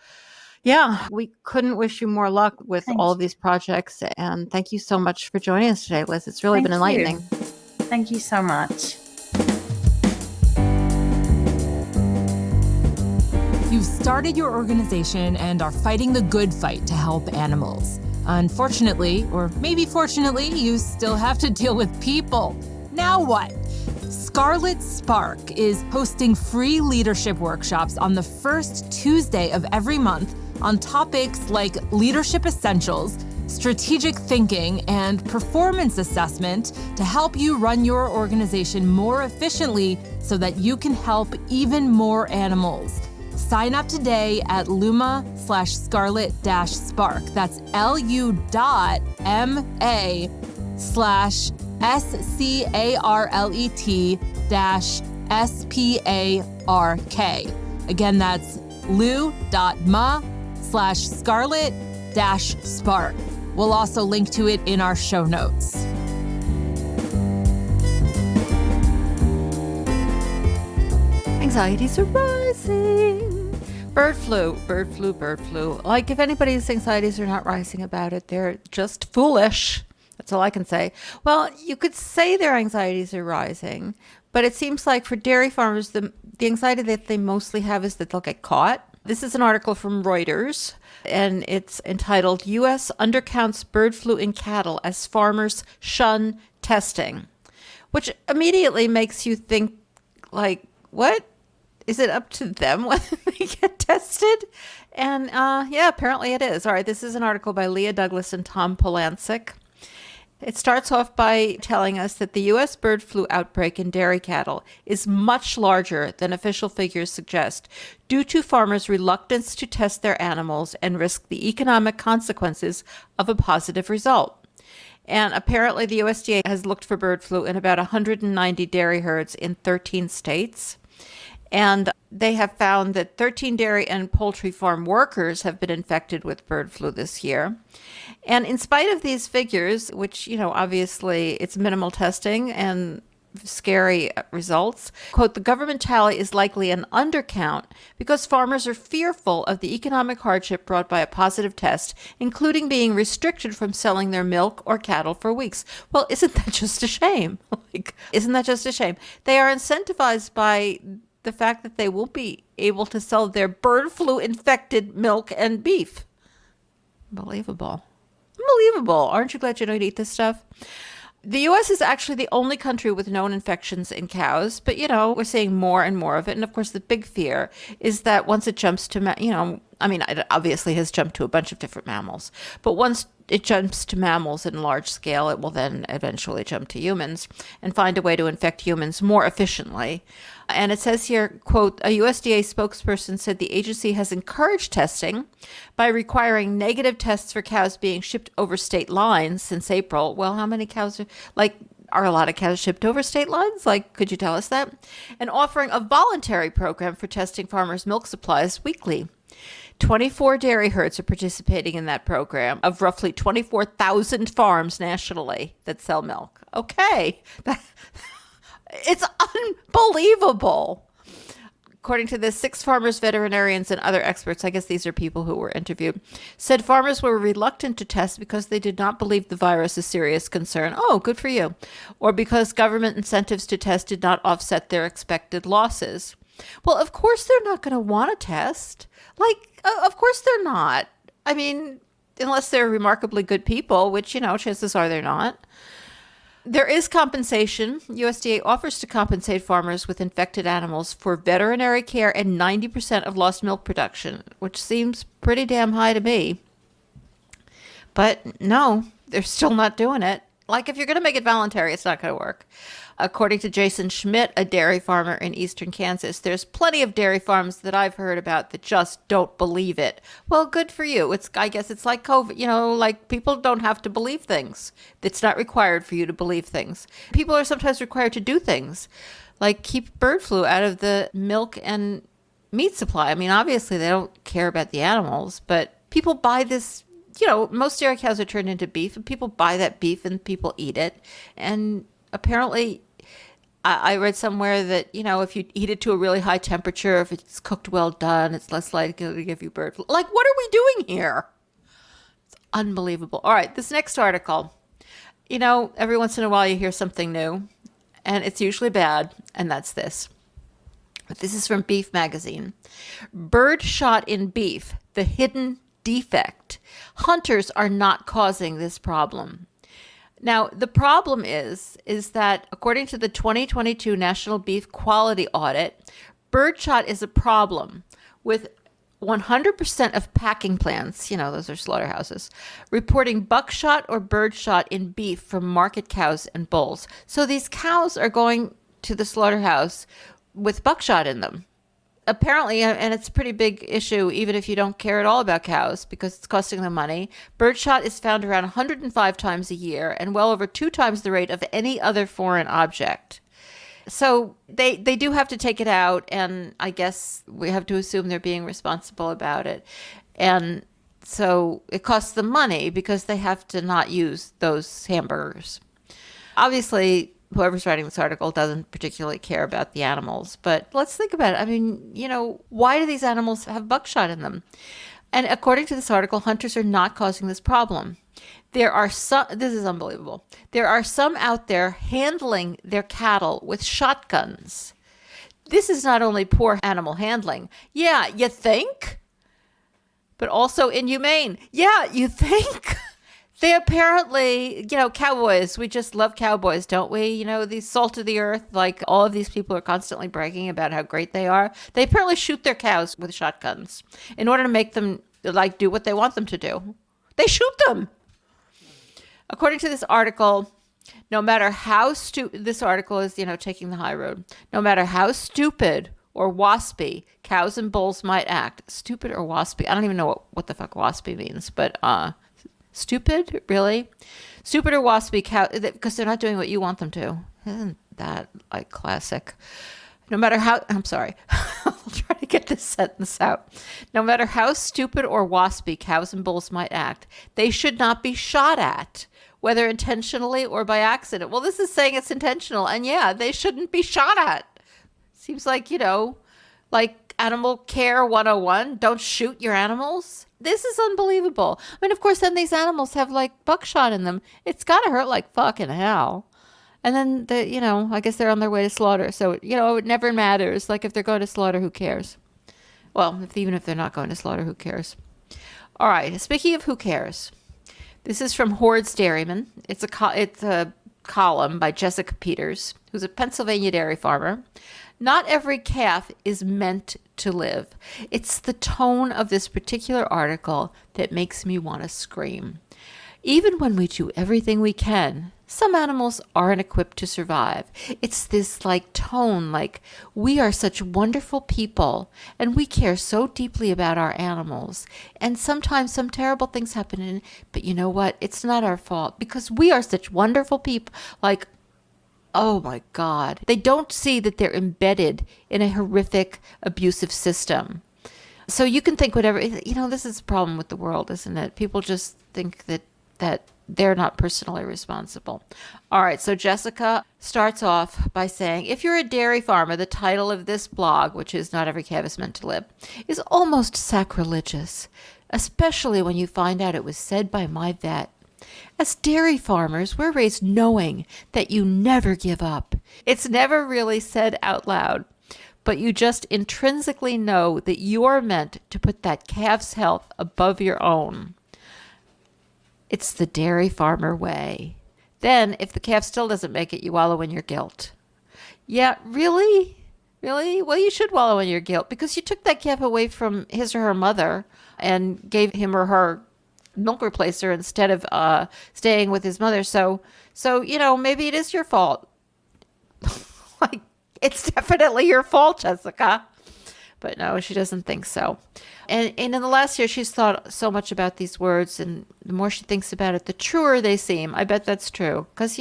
yeah, we couldn't wish you more luck with all of these projects. And thank you so much for joining us today, Liz. It's really been enlightening. Thank you so much. You've started your organization and are fighting the good fight to help animals. Unfortunately, or maybe fortunately, you still have to deal with people. Now what? Scarlet Spark is hosting free leadership workshops on the first Tuesday of every month on topics like leadership essentials, strategic thinking, and performance assessment to help you run your organization more efficiently so that you can help even more animals. Sign up today at luma/scarlet-spark. That's LU.MA/SCARLET-SPARK. Again, that's lu.ma/scarlet-spark. We'll also link to it in our show notes. Anxieties are rising. Bird flu. Like, if anybody's anxieties are not rising about it, they're just foolish. That's all I can say. Well, you could say their anxieties are rising, but it seems like for dairy farmers, the anxiety that they mostly have is that they'll get caught. This is an article from Reuters, and it's entitled, U.S. Undercounts Bird Flu in Cattle as Farmers Shun Testing, which immediately makes you think, like, what? Is it up to them whether they get tested? And yeah, apparently it is. All right, this is an article by Leah Douglas and Tom Polancic. It starts off by telling us that the U.S. bird flu outbreak in dairy cattle is much larger than official figures suggest due to farmers' reluctance to test their animals and risk the economic consequences of a positive result. And apparently the USDA has looked for bird flu in about 190 dairy herds in 13 states. And they have found that 13 dairy and poultry farm workers have been infected with bird flu this year. And in spite of these figures, which, obviously it's minimal testing and scary results, quote, the government tally is likely an undercount because farmers are fearful of the economic hardship brought by a positive test, including being restricted from selling their milk or cattle for weeks. Well, isn't that just a shame? Isn't that just a shame? They are incentivized by the fact that they won't be able to sell their bird flu infected milk and beef. Unbelievable. Aren't you glad you don't eat this stuff? The U.S. is actually the only country with known infections in cows, but, we're seeing more and more of it. And of course, the big fear is that once it jumps to, it obviously has jumped to a bunch of different mammals, but once it jumps to mammals in large scale, it will then eventually jump to humans and find a way to infect humans more efficiently. And it says here, quote, a USDA spokesperson said the agency has encouraged testing by requiring negative tests for cows being shipped over state lines since April. Well, how many cows Are a lot of cows shipped over state lines? Like, could you tell us that? And offering a voluntary program for testing farmers' milk supplies weekly. 24 dairy herds are participating in that program of roughly 24,000 farms nationally that sell milk. Okay. It's unbelievable. According to this, 6 farmers, veterinarians, and other experts, I guess these are people who were interviewed, said farmers were reluctant to test because they did not believe the virus a serious concern. Oh, good for you. Or because government incentives to test did not offset their expected losses. Well, of course they're not going to want to test. Like, of course they're not. I mean, unless they're remarkably good people, which, chances are they're not. There is compensation. USDA offers to compensate farmers with infected animals for veterinary care and 90% of lost milk production, which seems pretty damn high to me. But no, they're still not doing it. Like, if you're going to make it voluntary, it's not going to work. According to Jason Schmidt, a dairy farmer in eastern Kansas, there's plenty of dairy farms that I've heard about that just don't believe it. Well, good for you. I guess it's like COVID, like people don't have to believe things. It's not required for you to believe things. People are sometimes required to do things, like keep bird flu out of the milk and meat supply. I mean, obviously they don't care about the animals, but people buy this. Most dairy cows are turned into beef, and people buy that beef and people eat it. And apparently, I read somewhere that, if you eat it to a really high temperature, if it's cooked well done, it's less likely to give you bird flu. Like, what are we doing here? It's unbelievable. All right, this next article. Every once in a while you hear something new, and it's usually bad, and that's this. This is from Beef Magazine. Bird shot in beef, the hidden defect. Hunters are not causing this problem. Now, the problem is that according to the 2022 National Beef Quality Audit, birdshot is a problem with 100% of packing plants, those are slaughterhouses, reporting buckshot or birdshot in beef from market cows and bulls. So these cows are going to the slaughterhouse with buckshot in them. Apparently, and it's a pretty big issue, even if you don't care at all about cows, because it's costing them money. Birdshot is found around 105 times a year and well over 2 times the rate of any other foreign object. So they do have to take it out, and I guess we have to assume they're being responsible about it. And so it costs them money because they have to not use those hamburgers. Obviously, whoever's writing this article doesn't particularly care about the animals, but let's think about it. I mean, why do these animals have buckshot in them? And according to this article, hunters are not causing this problem. There are some, this is unbelievable. There are some out there handling their cattle with shotguns. This is not only poor animal handling. Yeah, you think? But also inhumane. Yeah, you think? They apparently, cowboys, we just love cowboys, don't we? These salt of the earth, like all of these people are constantly bragging about how great they are. They apparently shoot their cows with shotguns in order to make them do what they want them to do. They shoot them. According to this article, no matter how this article is, taking the high road. No matter how stupid or waspy cows and bulls might act. Stupid or waspy? I don't even know what the fuck waspy means, but stupid? Really? Stupid or waspy cow, because they're not doing what you want them to. Isn't that like classic? No matter how, I'm sorry, I'll try to get this sentence out. No matter how stupid or waspy cows and bulls might act, they should not be shot at, whether intentionally or by accident. Well, this is saying it's intentional, and yeah, they shouldn't be shot at. Seems like, like Animal Care 101, don't shoot your animals. This is unbelievable. I mean, of course, then these animals have like buckshot in them. It's got to hurt like fucking hell. And then, I guess they're on their way to slaughter. So, it never matters. Like if they're going to slaughter, who cares? Well, even if they're not going to slaughter, who cares? All right. Speaking of who cares, this is from Hoard's Dairyman. It's a column by Jessica Peters, who's a Pennsylvania dairy farmer. Not every calf is meant to live. It's the tone of this particular article that makes me want to scream. Even when we do everything we can, some animals aren't equipped to survive. It's this like tone, like we are such wonderful people and we care so deeply about our animals. And sometimes some terrible things happen, but you know what? It's not our fault because we are such wonderful people. Like, Oh my God. They don't see that they're embedded in a horrific, abusive system. So you can think whatever, this is a problem with the world, isn't it? People just think that they're not personally responsible. All right, so Jessica starts off by saying, if you're a dairy farmer, the title of this blog, which is Not Every Calf is Meant to Live, is almost sacrilegious, especially when you find out it was said by my vet. As dairy farmers, we're raised knowing that you never give up. It's never really said out loud, but you just intrinsically know that you are meant to put that calf's health above your own. It's the dairy farmer way. Then, if the calf still doesn't make it, you wallow in your guilt. Yeah, really? Really? Well, you should wallow in your guilt because you took that calf away from his or her mother and gave him or her milk replacer instead of staying with his mother. So maybe it is your fault. Like, it's definitely your fault, Jessica. But no, she doesn't think so. And in the last year, she's thought so much about these words, and the more she thinks about it, the truer they seem. I bet that's true. Because,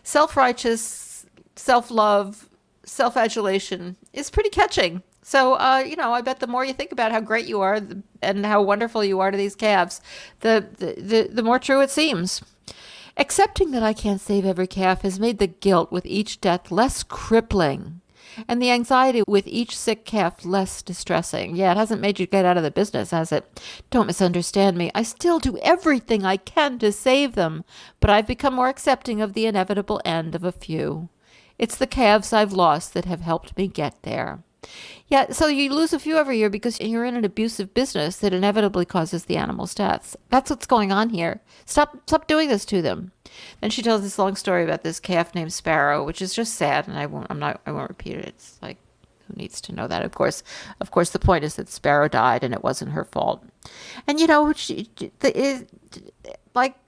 self-righteous, self-love, self-adulation is pretty catching. So, I bet the more you think about how great you are and how wonderful you are to these calves, the more true it seems. Accepting that I can't save every calf has made the guilt with each death less crippling and the anxiety with each sick calf less distressing. Yeah, it hasn't made you get out of the business, has it? Don't misunderstand me. I still do everything I can to save them, but I've become more accepting of the inevitable end of a few. It's the calves I've lost that have helped me get there. Yeah, so you lose a few every year because you're in an abusive business that inevitably causes the animals' deaths. That's what's going on here. Stop doing this to them. Then she tells this long story about this calf named Sparrow, which is just sad, and I won't repeat it. It's like, who needs to know that? Of course, the point is that Sparrow died, and it wasn't her fault. And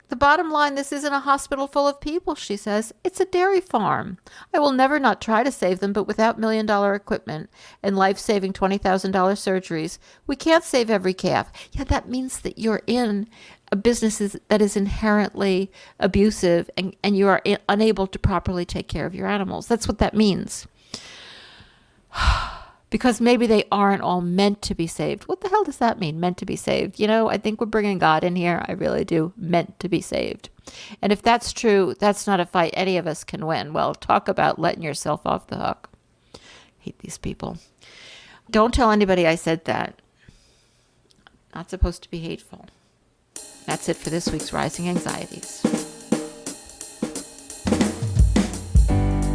the bottom line, this isn't a hospital full of people, she says. It's a dairy farm. I will never not try to save them, but without $1 million equipment and life-saving $20,000 surgeries, we can't save every calf. Yeah, that means that you're in a business that is inherently abusive and you are unable to properly take care of your animals. That's what that means. Because maybe they aren't all meant to be saved. What the hell does that mean, meant to be saved? I think we're bringing God in here. I really do. Meant to be saved. And if that's true, that's not a fight any of us can win. Well, talk about letting yourself off the hook. I hate these people. Don't tell anybody I said that. Not supposed to be hateful. That's it for this week's Rising Anxieties.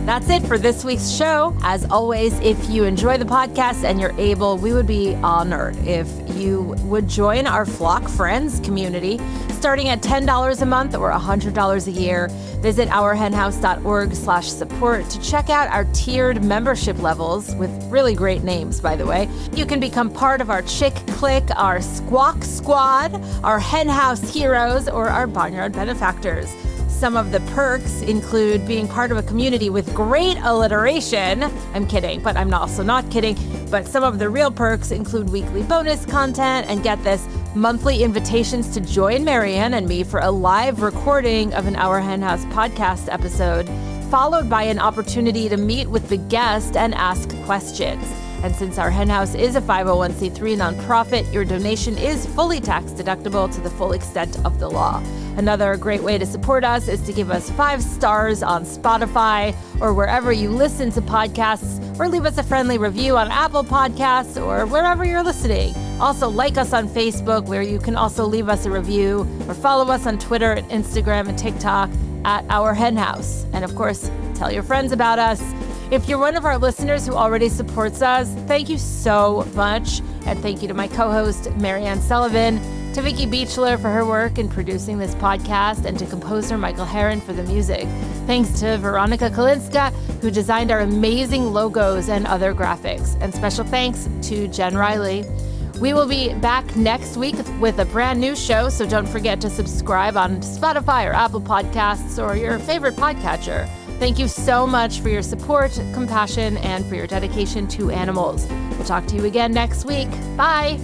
That's it for this week's show. As always, if you enjoy the podcast and you're able, we would be honored if you would join our Flock Friends community. Starting at $10 a month or $100 a year, visit ourhenhouse.org/support to check out our tiered membership levels with really great names, by the way. You can become part of our Chick Click, our Squawk Squad, our Henhouse Heroes, or our Barnyard Benefactors. Some of the perks include being part of a community with great alliteration. I'm kidding, but I'm also not kidding. But some of the real perks include weekly bonus content and, get this, monthly invitations to join Marianne and me for a live recording of an Our Hen House podcast episode, followed by an opportunity to meet with the guest and ask questions. And since our Hen House is a 501c3 nonprofit, your donation is fully tax deductible to the full extent of the law. Another great way to support us is to give us 5 stars on Spotify or wherever you listen to podcasts, or leave us a friendly review on Apple Podcasts or wherever you're listening. Also, like us on Facebook, where you can also leave us a review, or follow us on Twitter and Instagram and TikTok at Our Hen House. And of course, tell your friends about us. If you're one of our listeners who already supports us, thank you so much. And thank you to my co-host, Marianne Sullivan, to Vicky Beechler for her work in producing this podcast, and to composer Michael Herron for the music. Thanks to Veronica Kalinska, who designed our amazing logos and other graphics. And special thanks to Jen Riley. We will be back next week with a brand new show, so don't forget to subscribe on Spotify or Apple Podcasts or your favorite podcatcher. Thank you so much for your support, compassion, and for your dedication to animals. We'll talk to you again next week. Bye.